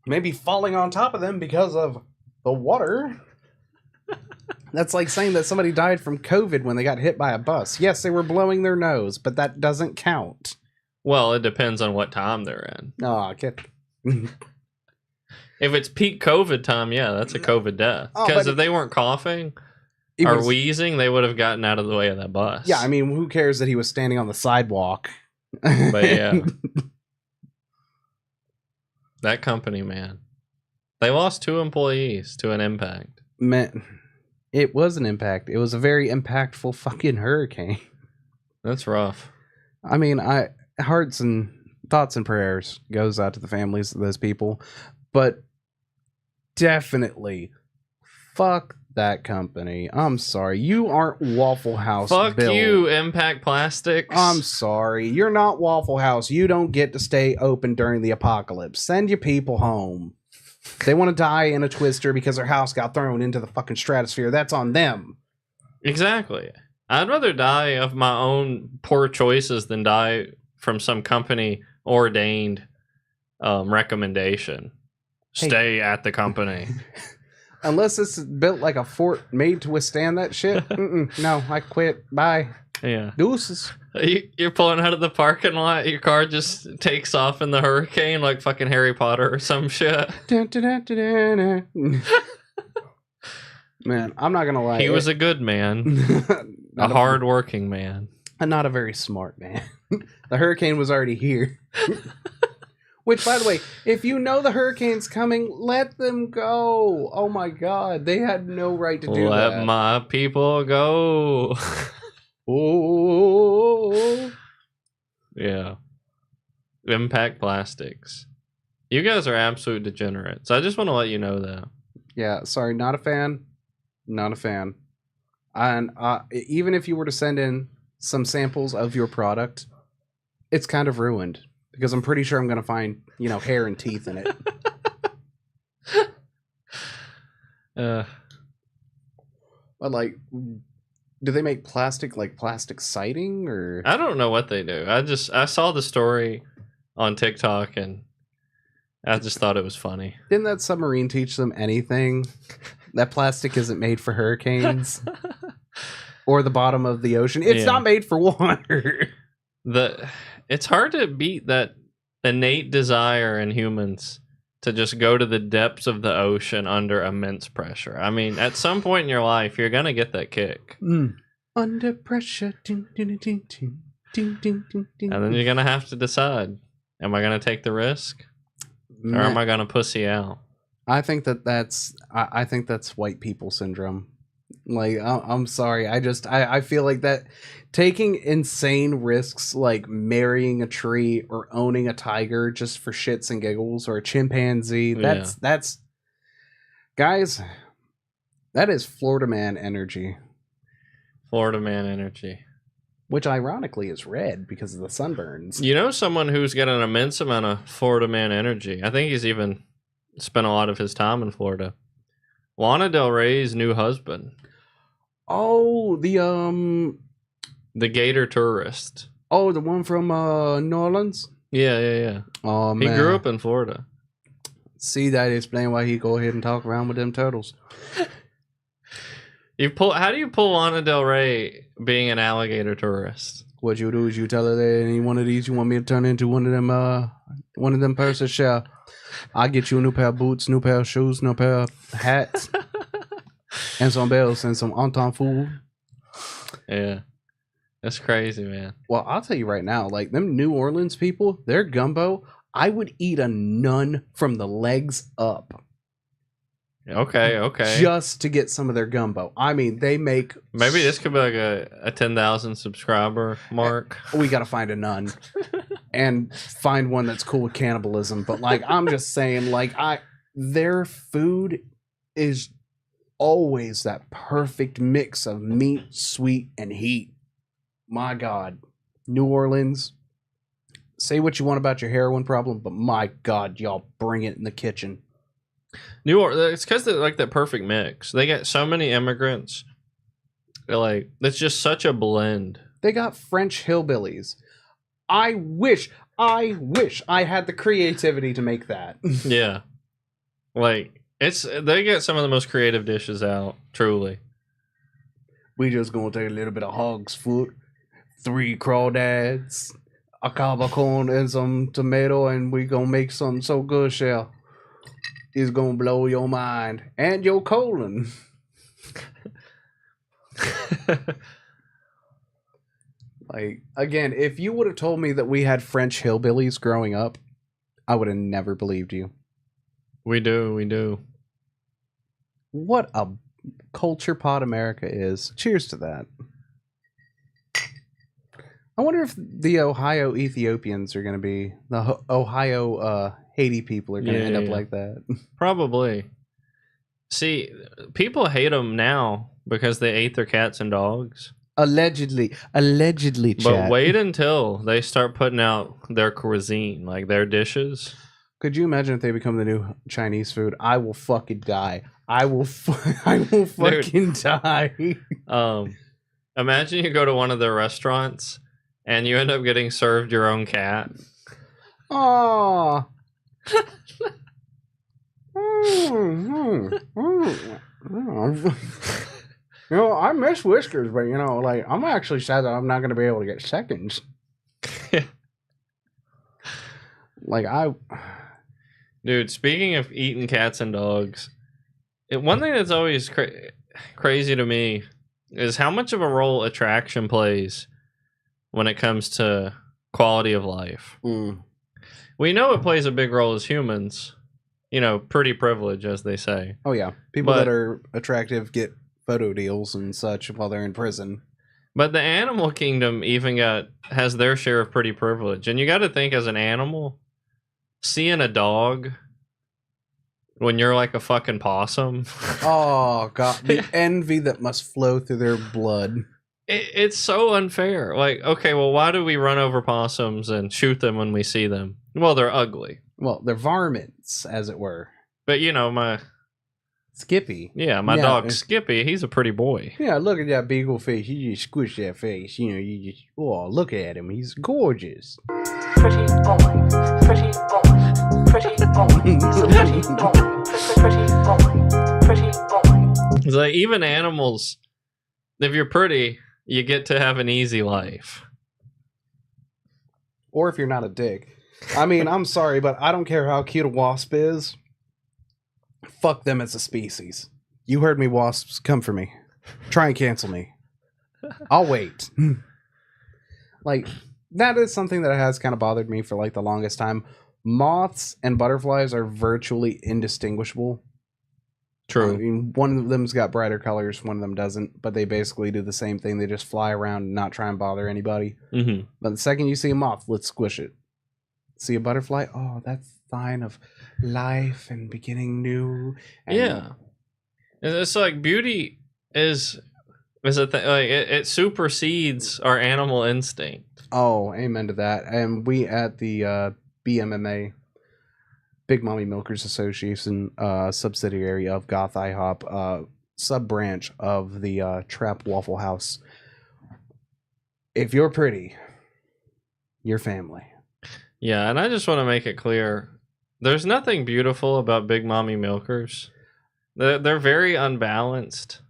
Maybe falling on top of them because of the water. That's like saying that somebody died from COVID when they got hit by a bus. Yes, they were blowing their nose, but that doesn't count. Well, it depends on what time they're in. Oh, get. If it's peak COVID time, yeah, that's a COVID death. Because if they weren't coughing or wheezing, they would have gotten out of the way of that bus. Yeah, I mean, who cares that he was standing on the sidewalk? But yeah. That company, man. They lost 2 employees to an impact. Man, it was an impact. It was a very impactful fucking hurricane. That's rough. I mean, hearts and thoughts and prayers goes out to the families of those people. But definitely, fuck that company. I'm sorry. You aren't Waffle House. Fuck Bill. you, Impact Plastics. I'm sorry. You're not Waffle House. You don't get to stay open during the apocalypse. Send your people home. They want to die in a twister because their house got thrown into the fucking stratosphere. That's on them. Exactly. I'd rather die of my own poor choices than die from some company ordained recommendation. Stay at the company. Unless it's built like a fort made to withstand that shit. No, I quit. Bye. Yeah. Deuces. You're pulling out of the parking lot. Your car just takes off in the hurricane like fucking Harry Potter or some shit. Man, I'm not gonna lie. He was a good man. A hard-working man. And not a very smart man. The hurricane was already here. Which, by the way, if you know the hurricane's coming, let them go. Oh my god, they had no right to do that. Let my people go. Oh. Yeah. Impact Plastics. You guys are absolute degenerates. I just want to let you know that. Yeah, sorry, not a fan. Not a fan. And even if you were to send in some samples of your product, it's kind of ruined. Because I'm pretty sure I'm going to find, hair and teeth in it. But, like, do they make plastic, like plastic siding, or? I don't know what they do. I saw the story on TikTok, and I just thought it was funny. Didn't that submarine teach them anything? That plastic isn't made for hurricanes or the bottom of the ocean. It's not made for water. It's hard to beat that innate desire in humans to just go to the depths of the ocean under immense pressure. I mean, at some point in your life, you're gonna get that kick. Under pressure. And then you're gonna have to decide: am I gonna take the risk, or am I gonna pussy out? I think that's white people syndrome. Like, I'm sorry. I feel like that taking insane risks, like marrying a tree or owning a tiger just for shits and giggles, or a chimpanzee. That's guys, that is Florida man energy. Florida man energy. Which ironically is red because of the sunburns. You know someone who's got an immense amount of Florida man energy. I think he's even spent a lot of his time in Florida. Lana Del Rey's new husband. Oh, the Gator Tourist. Oh, the one from New Orleans? Yeah. Oh, man. He grew up in Florida. See, that explain why he go ahead and talk around with them turtles. How do you pull Lana Del Rey being an alligator tourist? What you do is you tell her that any one of these you want me to turn into one of them purses. Shall I get you a new pair of boots, new pair of shoes, new pair of hats, and some bells and some Anton food. Yeah. That's crazy, man. Well, I'll tell you right now, like them New Orleans people, their gumbo, I would eat a nun from the legs up. Okay. Just to get some of their gumbo. I mean, they make... Maybe this could be like a 10,000 subscriber mark. We got to find a nun and find one that's cool with cannibalism. But like, I'm just saying, like, their food is always that perfect mix of meat, sweet, and heat. My God. New Orleans, say what you want about your heroin problem, but my God, y'all bring it in the kitchen. New Orleans, it's because they're like that perfect mix. They got so many immigrants. Like, it's just such a blend. They got French hillbillies. I wish I had the creativity to make that. Yeah. Like, they get some of the most creative dishes out, truly. We just gonna take a little bit of hog's foot, 3 crawdads, a cob of corn, and some tomato, and we gonna make something so good, Shell. It's gonna blow your mind and your colon. Like, again, if you would have told me that we had French hillbillies growing up, I would have never believed you. We do. What a culture pot America is. Cheers to that. I wonder if the Ohio Ethiopians are going to be, the Ohio Haiti people are going to end up like that. Probably. See, people hate them now because they ate their cats and dogs. Allegedly, But chat. wait until they start putting out their cuisine, like their dishes. Could you imagine if they become the new Chinese food? I will fucking die. I will fucking die. Imagine you go to one of their restaurants and you end up getting served your own cat. Oh. You know, I miss Whiskers, but you know, like I'm actually sad that I'm not going to be able to get seconds. Like Dude, speaking of eating cats and dogs, one thing that's always crazy to me is how much of a role attraction plays when it comes to quality of life. We know it plays a big role as humans. You know, pretty privilege, as they say. Oh yeah, people that are attractive get photo deals and such while they're in prison. But the animal kingdom even has their share of pretty privilege, and you got to think as an animal, seeing a dog when you're like a fucking possum. Oh god, the envy that must flow through their blood. It's so unfair. Like, okay, well, why do we run over possums and shoot them when we see them? Well, they're ugly. Well, they're varmints, as it were. But you know, my Skippy. My dog Skippy, he's a pretty boy. Yeah, look at that beagle face. You just squish that face. You know, you just look at him. He's gorgeous. Pretty boy, pretty boy, pretty boy, he's a pretty boy, pretty boy, pretty boy. It's like even animals, if you're pretty, you get to have an easy life. Or if you're not a dick. I mean, I'm sorry, but I don't care how cute a wasp is. Fuck them as a species. You heard me, wasps. Come for me. Try and cancel me. I'll wait. Like, that is something that has kind of bothered me for like the longest time. Moths and butterflies are virtually indistinguishable. True. I mean, one of them's got brighter colors, one of them doesn't, but they basically do the same thing. They just fly around and not try and bother anybody. Mm-hmm. But the second you see a moth, let's squish it. See a butterfly? Oh, that's a sign of life and beginning new. And yeah. It's like beauty is a thing. Like it supersedes our animal instinct. Oh, amen to that. And we at the BMMA, Big Mommy Milkers Association, subsidiary of Goth IHOP, sub branch of the Trap Waffle House. If you're pretty, you're family. Yeah, and I just want to make it clear, there's nothing beautiful about Big Mommy Milkers. They're very unbalanced.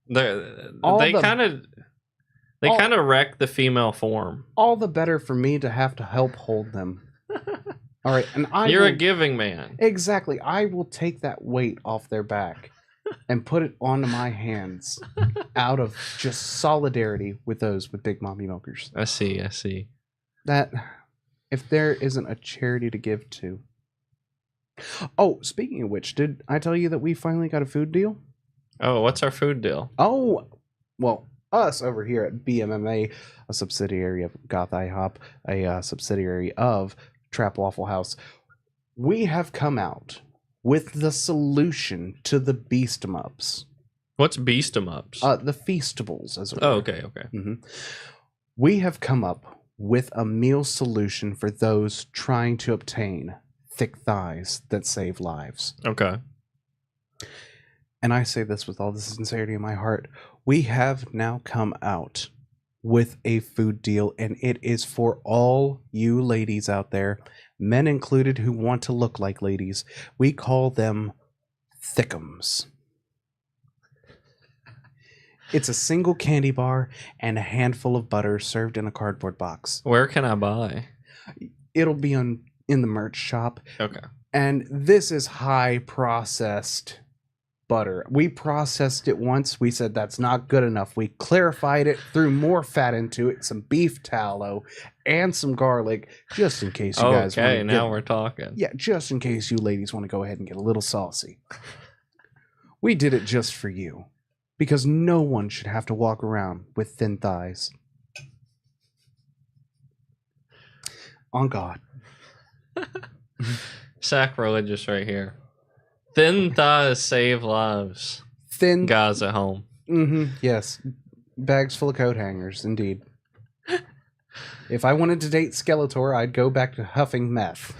They kind of wreck the female form. All the better for me to have to help hold them. All right, and You're a giving man. Exactly. I will take that weight off their back and put it onto my hands out of just solidarity with those with Big Mommy Milkers. I see. That if there isn't a charity to give to. Oh, speaking of which, did I tell you that we finally got a food deal? Oh, what's our food deal? Oh, well, us over here at BMMA, a subsidiary of Goth IHOP, a subsidiary of Trap Waffle House, we have come out with the solution to the Beast 'em Ups. What's Beast 'em Ups? The Feastables, as it were. Oh, okay. Mm-hmm. We have come up with a meal solution for those trying to obtain thick thighs that save lives. Okay. And I say this with all the sincerity in my heart. We have now come out with a food deal, and it is for all you ladies out there, men included, who want to look like ladies. We call them Thickums. It's a single candy bar and a handful of butter served in a cardboard box. Where can I buy? It'll be in the merch shop. Okay. And this is high processed butter. We processed it once. We said that's not good enough. We clarified it, threw more fat into it, some beef tallow, and some garlic, just in case you guys want to. Okay, now we're talking. Yeah, just in case you ladies want to go ahead and get a little saucy. We did it just for you, because no one should have to walk around with thin thighs. On God. Sacrilegious right here. Thin thighs save lives. Thin. Guys at home. Yes. Bags full of coat hangers, indeed. If I wanted to date Skeletor, I'd go back to huffing meth.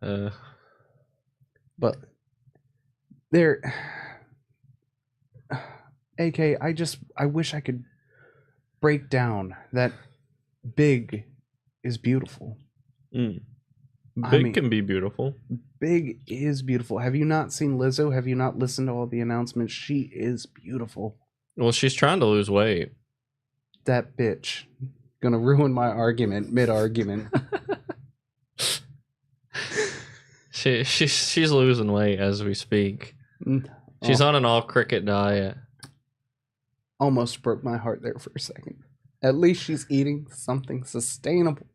But there, AK, I wish I could break down that big is beautiful. Big I mean, can be beautiful. Big is beautiful. Have you not seen Lizzo? Have you not listened to all the announcements? She is beautiful. Well, she's trying to lose weight. That bitch. Gonna ruin my argument mid-argument. She's losing weight as we speak. She's on an all cricket diet. Almost broke my heart there for a second. At least she's eating something sustainable.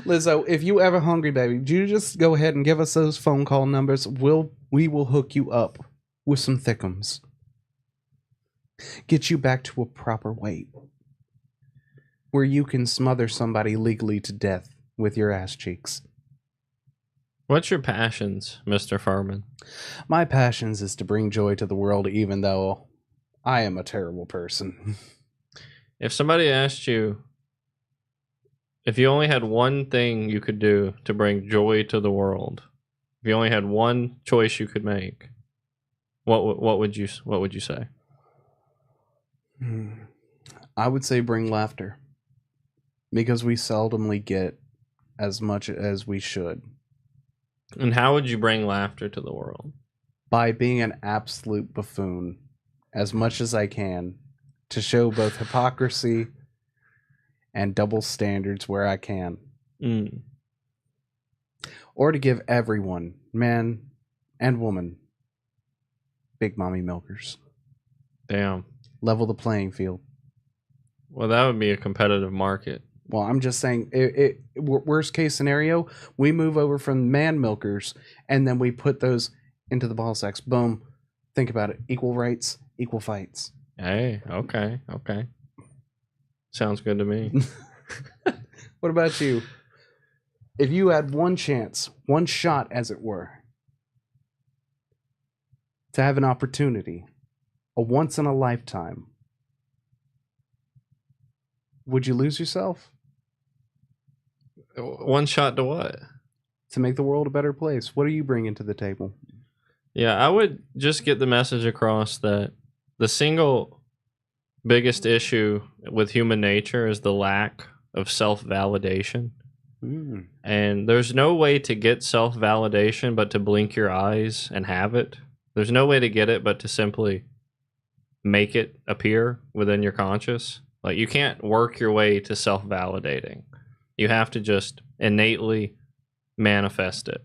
Lizzo, if you ever hungry, baby, you just go ahead and give us those phone call numbers. We will hook you up with some thickums. Get you back to a proper weight where you can smother somebody legally to death with your ass cheeks. What's your passions, Mr. Furman? My passions is to bring joy to the world, even though I am a terrible person. If somebody asked you, if you only had one thing you could do to bring joy to the world, if you only had one choice you could make, what would you say? I would say bring laughter, because we seldomly get as much as we should. And how would you bring laughter to the world? By being an absolute buffoon as much as I can, to show both hypocrisy and double standards where I can. Or to give everyone, man and woman, big mommy milkers. Damn. Level the playing field. Well, that would be a competitive market. Well, I'm just saying, worst case scenario, we move over from man milkers, and then we put those into the ball sacks. Boom. Think about it. Equal rights, equal fights. Hey, okay. Sounds good to me. What about you? If you had one chance, one shot, as it were, to have an opportunity, a once in a lifetime, would you lose yourself? One shot to what? To make the world a better place. What are you bringing to the table? Yeah, I would just get the message across that the single biggest issue with human nature is the lack of self-validation. And there's no way to get self-validation but to blink your eyes and have it. There's no way to get it but to simply make it appear within your conscious. Like, you can't work your way to self-validating. You have to just innately manifest it.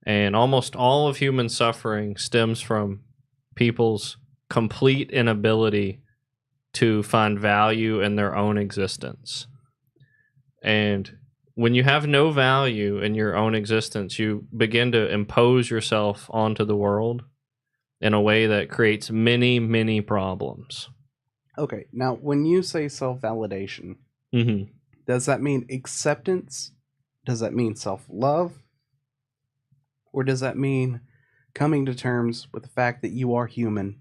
And almost all of human suffering stems from people's complete inability to find value in their own existence. And when you have no value in your own existence, you begin to impose yourself onto the world in a way that creates many, many problems. Okay, now when you say self-validation, Mm-hmm. does that mean acceptance? Does that mean self-love? Or does that mean coming to terms with the fact that you are human?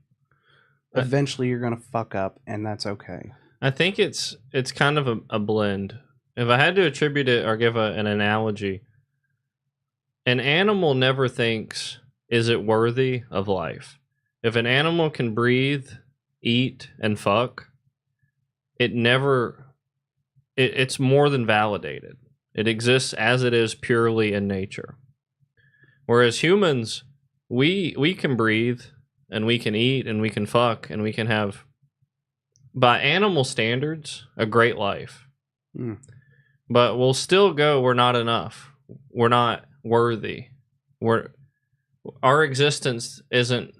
Eventually you're going to fuck up, and that's okay. I think it's kind of a blend. If I had to attribute it or give an analogy, an animal never thinks, is it worthy of life? If an animal can breathe, eat, and fuck, it's more than validated. It exists as it is purely in nature. Whereas humans, we can breathe, and we can eat, and we can fuck, and we can have, by animal standards, a great life. But we'll still go, we're not enough. We're not worthy. Our existence doesn't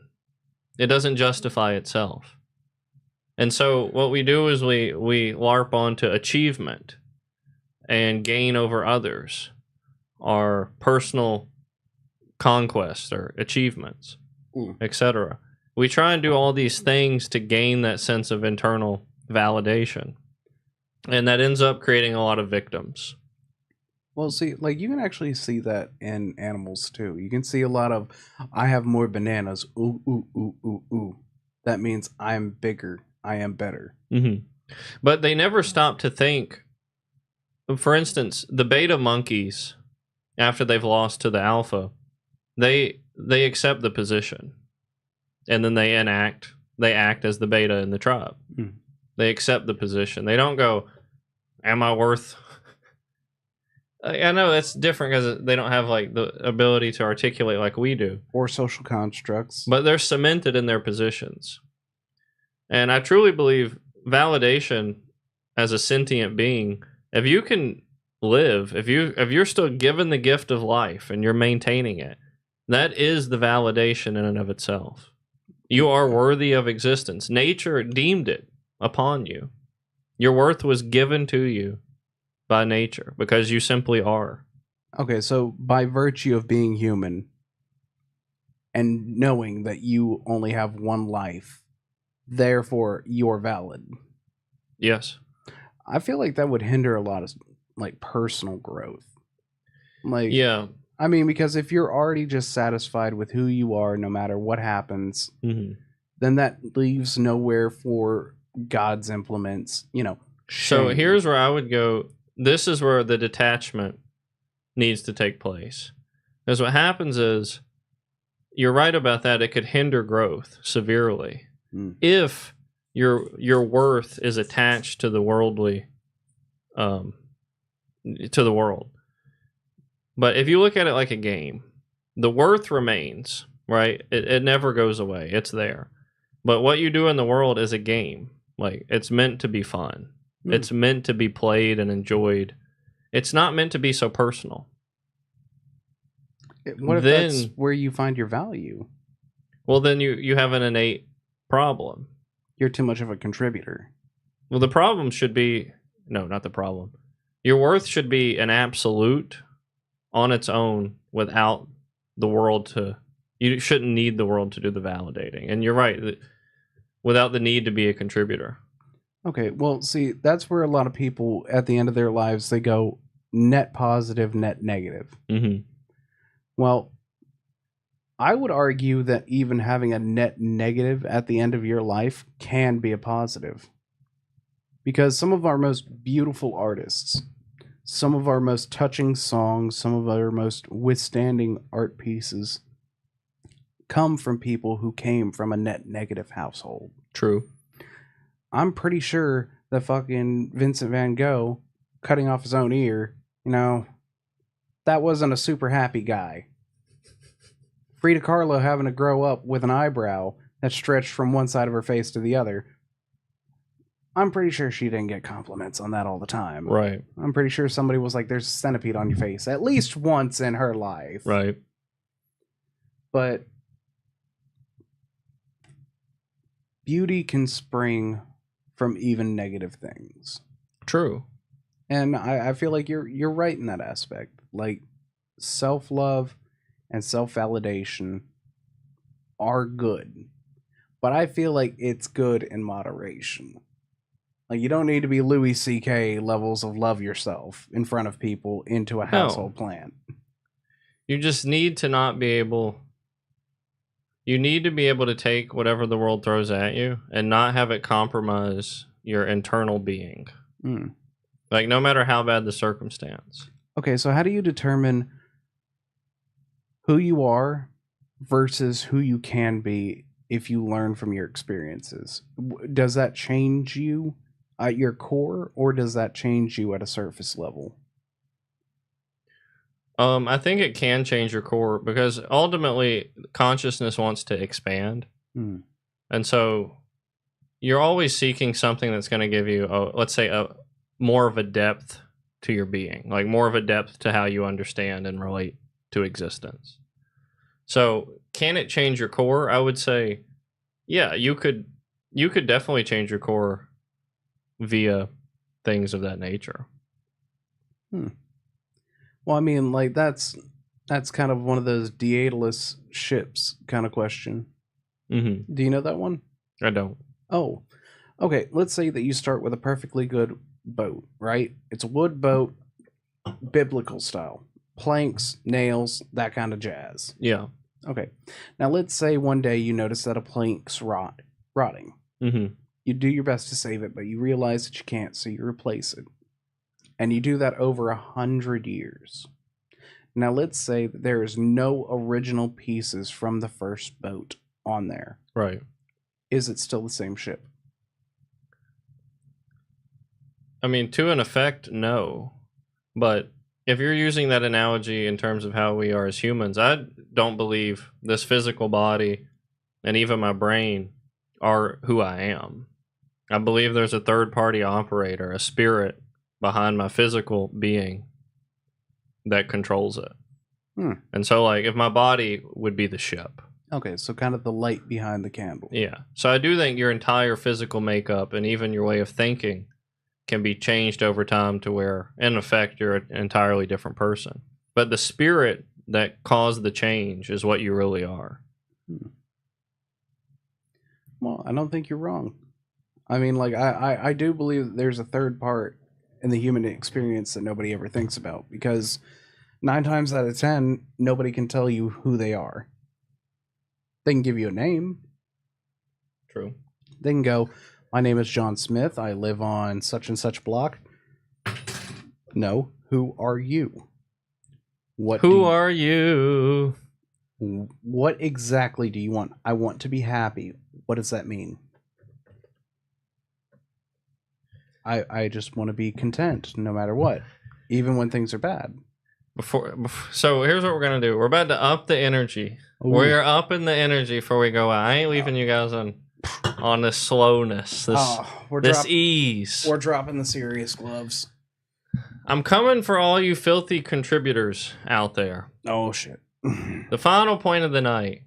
justify itself. And so what we do is we LARP onto achievement and gain over others, our personal conquests or achievements, etc. We try and do all these things to gain that sense of internal validation. And that ends up creating a lot of victims. Well, see, like you can actually see that in animals too. You can see a lot of, I have more bananas. Ooh, ooh, ooh, ooh, ooh. That means I am bigger. I am better. But they never stop to think. For instance, the beta monkeys, after they've lost to the alpha, they accept the position, and then they enact. They act as the beta in the tribe. Mm. They accept the position. They don't go, "Am I worth?" I know that's different because they don't have like the ability to articulate like we do, Or social constructs. but they're cemented in their positions. And I truly believe validation as a sentient being, if you can live, if you're still given the gift of life and you're maintaining it, that is the validation in and of itself. You are worthy of existence. Nature deemed it upon you. Your worth was given to you by nature because you simply are. Okay, so by virtue of being human and knowing that you only have one life, therefore you're valid. Yes. I feel like that would hinder a lot of like personal growth. Like, Yeah. I mean, because if you're already just satisfied with who you are, no matter what happens, Mm-hmm. then that leaves nowhere for God's implements, So shame. here's where I would go. This is where the detachment needs to take place. Because what happens is, you're right about that. It could hinder growth severely if your worth is attached to the worldly, to the world. But if you look at it like a game, the worth remains, right? It never goes away. It's there. But what you do in the world is a game. Like, it's meant to be fun. It's meant to be played and enjoyed. It's not meant to be so personal. What if that's where you find your value? Well, then you have an innate problem. You're too much of a contributor. Well, the problem should be... No, not the problem. Your worth should be an absolute on its own without the world to... You shouldn't need the world to do the validating. And you're right. Without the need to be a contributor. Okay, well, see, that's where a lot of people at the end of their lives, they go net positive, net negative. Mm-hmm. Well, I would argue that even having a net negative at the end of your life can be a positive. Because some of our most beautiful artists, some of our most touching songs, some of our most withstanding art pieces come from people who came from a net negative household. True. I'm pretty sure that fucking Vincent van Gogh cutting off his own ear, that wasn't a super happy guy. Frida Kahlo having to grow up with an eyebrow that stretched from one side of her face to the other. I'm pretty sure she didn't get compliments on that all the time. Right. I'm pretty sure somebody was like, there's a centipede on your face at least once in her life. Right. But beauty can spring from even negative things. True. And I feel like you're right in that aspect. Like, self-love and self-validation are good. But I feel like it's good in moderation. Like, you don't need to be Louis C.K. levels of love yourself in front of people into a household plant. You just need to not be able... You need to be able to take whatever the world throws at you and not have it compromise your internal being. Like, no matter how bad the circumstance. Okay, so how do you determine who you are versus who you can be if you learn from your experiences? Does that change you at your core, or does that change you at a surface level? I think it can change your core because ultimately consciousness wants to expand. And so you're always seeking something that's going to give you, let's say, more of a depth to your being, like more of a depth to how you understand and relate to existence. So can it change your core? I would say, yeah, you could definitely change your core via things of that nature. Well, I mean, like, that's kind of one of those Daedalus ships kind of question. Mm-hmm. Do you know that one? I don't. Oh, okay. Let's say that you start with a perfectly good boat, right? It's a wood boat. biblical style. Planks, nails, that kind of jazz. Yeah. Okay. Now let's say one day you notice that a plank's rotting. Mm-hmm. You do your best to save it, but you realize that you can't, so you replace it. And you do that over 100 years. Now let's say that there is no original pieces from the first boat on there. Right. Is it still the same ship? I mean, to an effect, no. But if you're using that analogy in terms of how we are as humans, I don't believe this physical body and even my brain are who I am. I believe there's a third party operator, a spirit behind my physical being that controls it. And so, like, if my body would be the ship. Okay, so kind of the light behind the candle. Yeah. So I do think your entire physical makeup and even your way of thinking can be changed over time to where, in effect, you're an entirely different person. But the spirit that caused the change is what you really are. Well, I don't think you're wrong. I mean, like, I do believe that there's a third part in the human experience that nobody ever thinks about, because 9 times out of 10, nobody can tell you who they are. They can give you a name. True. They can go, my name is John Smith. I live on such and such block. No, who are you? Who are you? What exactly do you want? I want to be happy. What does that mean? I just want to be content no matter what, even when things are bad. So here's what we're gonna do. We're about to up the energy. Ooh. We're upping the energy before we go out. I ain't leaving you guys on this slowness, this ease. We're dropping the serious gloves. I'm coming for all you filthy contributors out there. Oh shit. The final point of the night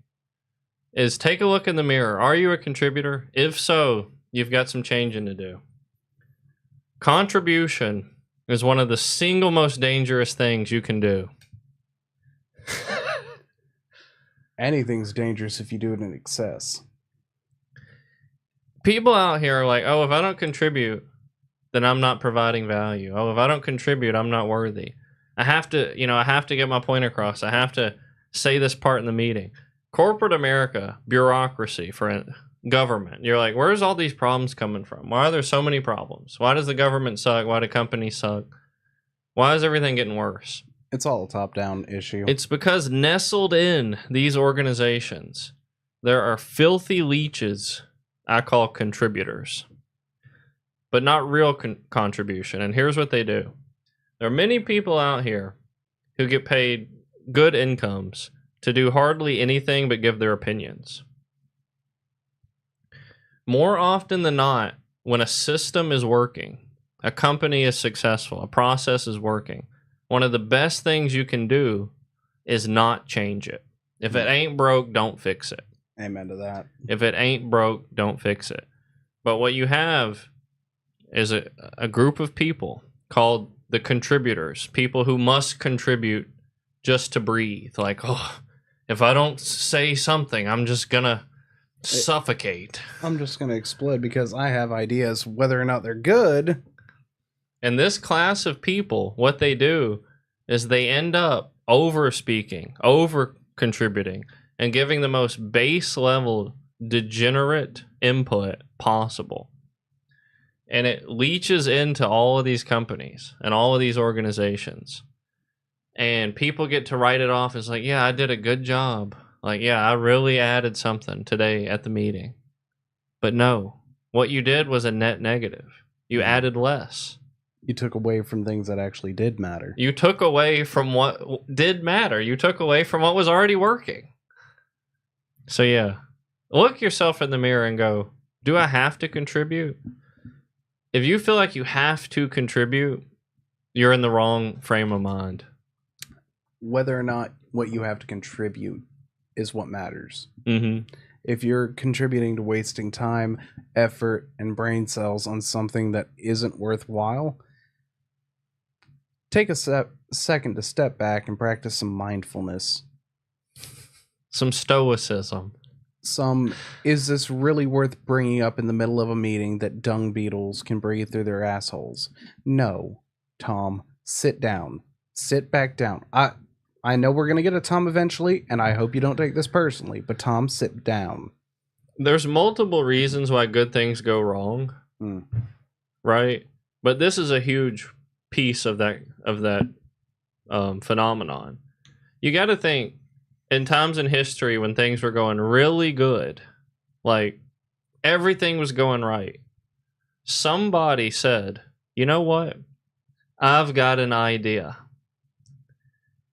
is take a look in the mirror. Are you a contributor? If so, you've got some changing to do. Contribution is one of the single most dangerous things you can do. Anything's dangerous if you do it in excess. People out here are like, oh, if I don't contribute, then I'm not providing value. Oh, if I don't contribute, I'm not worthy. I have to get my point across. I have to say this part in the meeting. Corporate America, bureaucracy, for government. You're like, where's all these problems coming from? Why are there so many problems? Why does the government suck? Why do companies suck? Why is everything getting worse? It's all a top-down issue. It's because nestled in these organizations, there are filthy leeches I call contributors, but not real contribution. And here's what they do. There are many people out here who get paid good incomes to do hardly anything but give their opinions. More often than not, when a system is working, a company is successful, a process is working, one of the best things you can do is not change it. If it ain't broke, don't fix it. Amen to that. If it ain't broke, don't fix it. But what you have is a group of people called the contributors, people who must contribute just to breathe. Like, oh, if I don't say something, I'm just gonna suffocate. I'm just gonna explode because I have ideas, whether or not they're good. And this class of people, what they do is they end up over speaking, over contributing, and giving the most base level degenerate input possible. And it leaches into all of these companies and all of these organizations. And people get to write it off as like, yeah, I did a good job. Like, yeah, I really added something today at the meeting. But no, what you did was a net negative. You added less. You took away from things that actually did matter. You took away from what did matter. You took away from what was already working. So yeah, look yourself in the mirror and go, do I have to contribute? If you feel like you have to contribute, you're in the wrong frame of mind. Whether or not what you have to contribute is what matters. Mm-hmm. If you're contributing to wasting time, effort, and brain cells on something that isn't worthwhile, take a second to step back and practice some mindfulness. Some stoicism. Is this really worth bringing up in the middle of a meeting that dung beetles can breathe through their assholes? No, Tom, sit down. Sit back down. I know we're going to get a Tom eventually, and I hope you don't take this personally, but Tom, sit down. There's multiple reasons why good things go wrong, right? But this is a huge piece of that phenomenon. You got to think, in times in history when things were going really good, like everything was going right, somebody said, you know what? I've got an idea.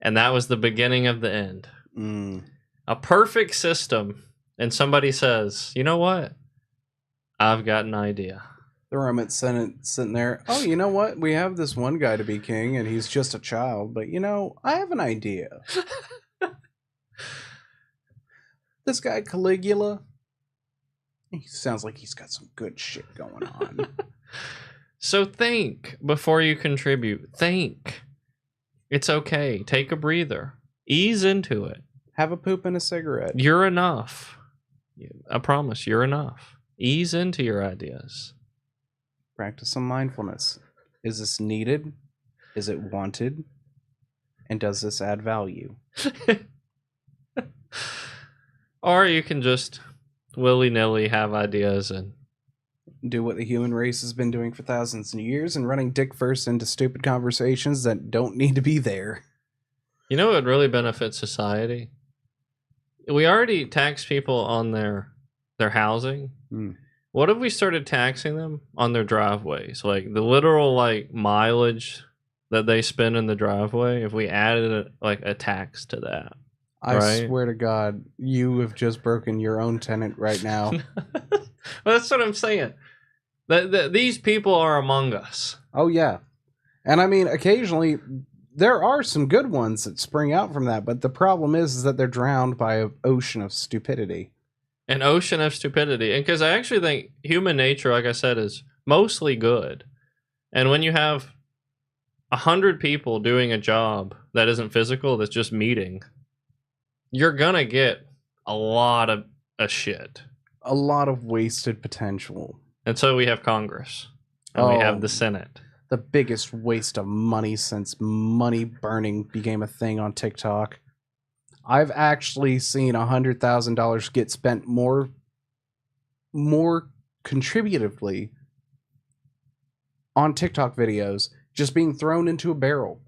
And that was the beginning of the end. A perfect system. And somebody says, you know what? I've got an idea. The Roman Senate sitting there. Oh, you know what? We have this one guy to be king, and he's just a child. But, I have an idea. This guy, Caligula, he sounds like he's got some good shit going on. So think before you contribute. Think. It's okay. Take a breather. Ease into it. Have a poop and a cigarette. You're enough. I promise, you're enough. Ease into your ideas. Practice some mindfulness. Is this needed? Is it wanted? And does this add value? Or you can just willy-nilly have ideas and do what the human race has been doing for thousands of years and running dick first into stupid conversations that don't need to be there. You know what would really benefit society? We already tax people on their housing. What if we started taxing them on their driveways? Like the literal mileage that they spend in the driveway, if we added a tax to that. I swear to God, you have just broken your own tenant right now. Well, that's what I'm saying. These people are among us. Oh, yeah. And I mean, occasionally, there are some good ones that spring out from that, but the problem is that they're drowned by an ocean of stupidity. An ocean of stupidity. And because I actually think human nature, like I said, is mostly good. And when you have 100 people doing a job that isn't physical, that's just meeting, you're going to get a lot of shit. A lot of wasted potential. And so we have Congress. And we have the Senate. The biggest waste of money since money burning became a thing on TikTok. I've actually seen $100,000 get spent more contributively on TikTok videos just being thrown into a barrel.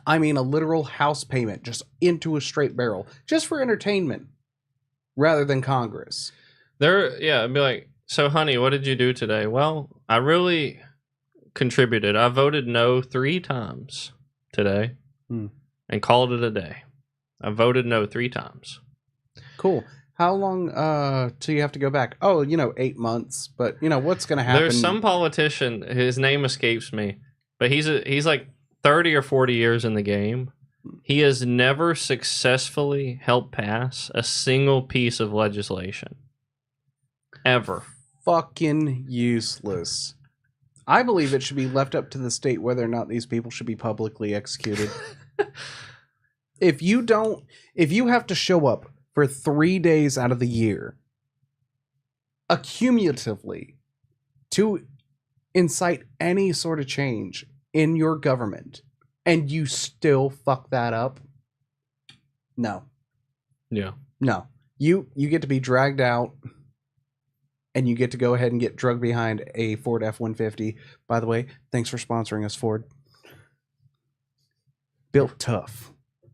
I mean, a literal house payment just into a straight barrel, just for entertainment, rather than Congress. I'd be like, so honey, what did you do today? Well, I really contributed. I voted no 3 times today and called it a day. I voted no 3 times. Cool. How long till you have to go back? Oh, 8 months. But what's going to happen? There's some politician, his name escapes me, but he's like 30 or 40 years in the game. He has never successfully helped pass a single piece of legislation. Ever. Fucking useless. I believe it should be left up to the state whether or not these people should be publicly executed. If you have to show up for 3 days out of the year, accumulatively, to incite any sort of change in your government, and you still fuck that up, no. Yeah. No. You get to be dragged out, and you get to go ahead and get drugged behind a Ford F-150. By the way, thanks for sponsoring us, Ford. Built tough.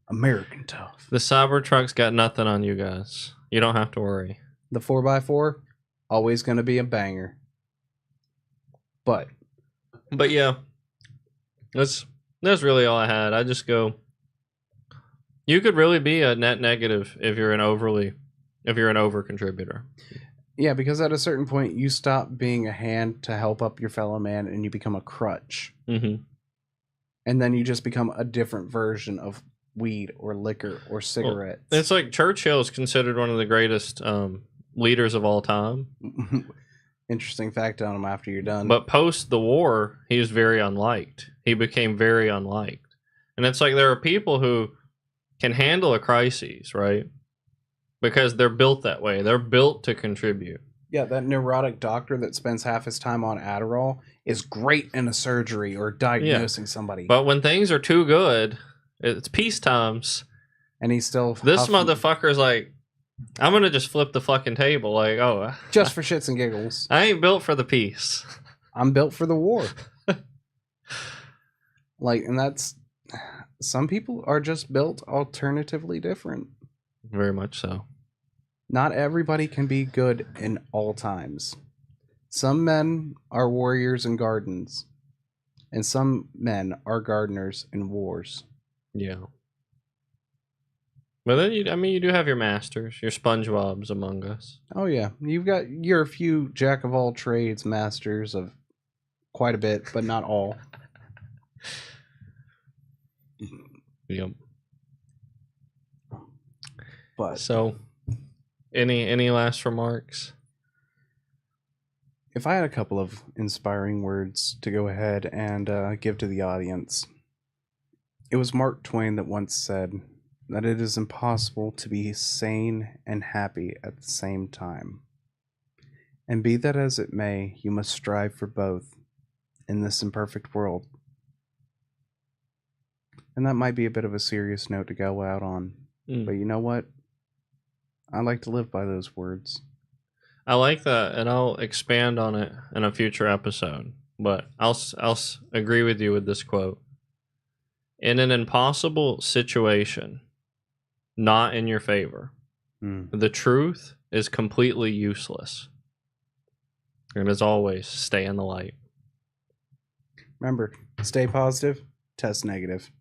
American tough. The Cybertruck's got nothing on you guys. You don't have to worry. The 4x4, always going to be a banger. But yeah, that's really all I had. I just go, you could really be a net negative if you're an over contributor. Yeah, because at a certain point, you stop being a hand to help up your fellow man and you become a crutch. Mm-hmm. And then you just become a different version of weed or liquor or cigarettes. Well, it's like Churchill's considered one of the greatest leaders of all time. Interesting fact on him after you're done. But post the war, he was very unliked. He became very unliked. And it's like there are people who can handle a crisis, right? Because they're built that way. They're built to contribute. Yeah, that neurotic doctor that spends half his time on Adderall is great in a surgery or diagnosing somebody. But when things are too good, it's peace times. And he's still This huffing motherfucker's like, I'm gonna just flip the fucking table. Like, oh, just for shits and giggles. I ain't built for the peace. I'm built for the war. Like, and that's some people are just built alternatively different. Very much so. Not everybody can be good in all times. Some men are warriors in gardens, and some men are gardeners in wars. Yeah. But then you do have your masters, your SpongeBobs among us. Oh yeah, you're a few jack of all trades masters of quite a bit, but not all. Yep. But So, any last remarks? if I had a couple of inspiring words to go ahead and give to the audience, it was Mark Twain that once said that it is impossible to be sane and happy at the same time. And be that as it may, you must strive for both in this imperfect world. And that might be a bit of a serious note to go out on. But you know what? I like to live by those words. I like that, and I'll expand on it in a future episode. But I'll agree with you with this quote. In an impossible situation, not in your favor, the truth is completely useless. And as always, stay in the light. Remember, stay positive, test negative.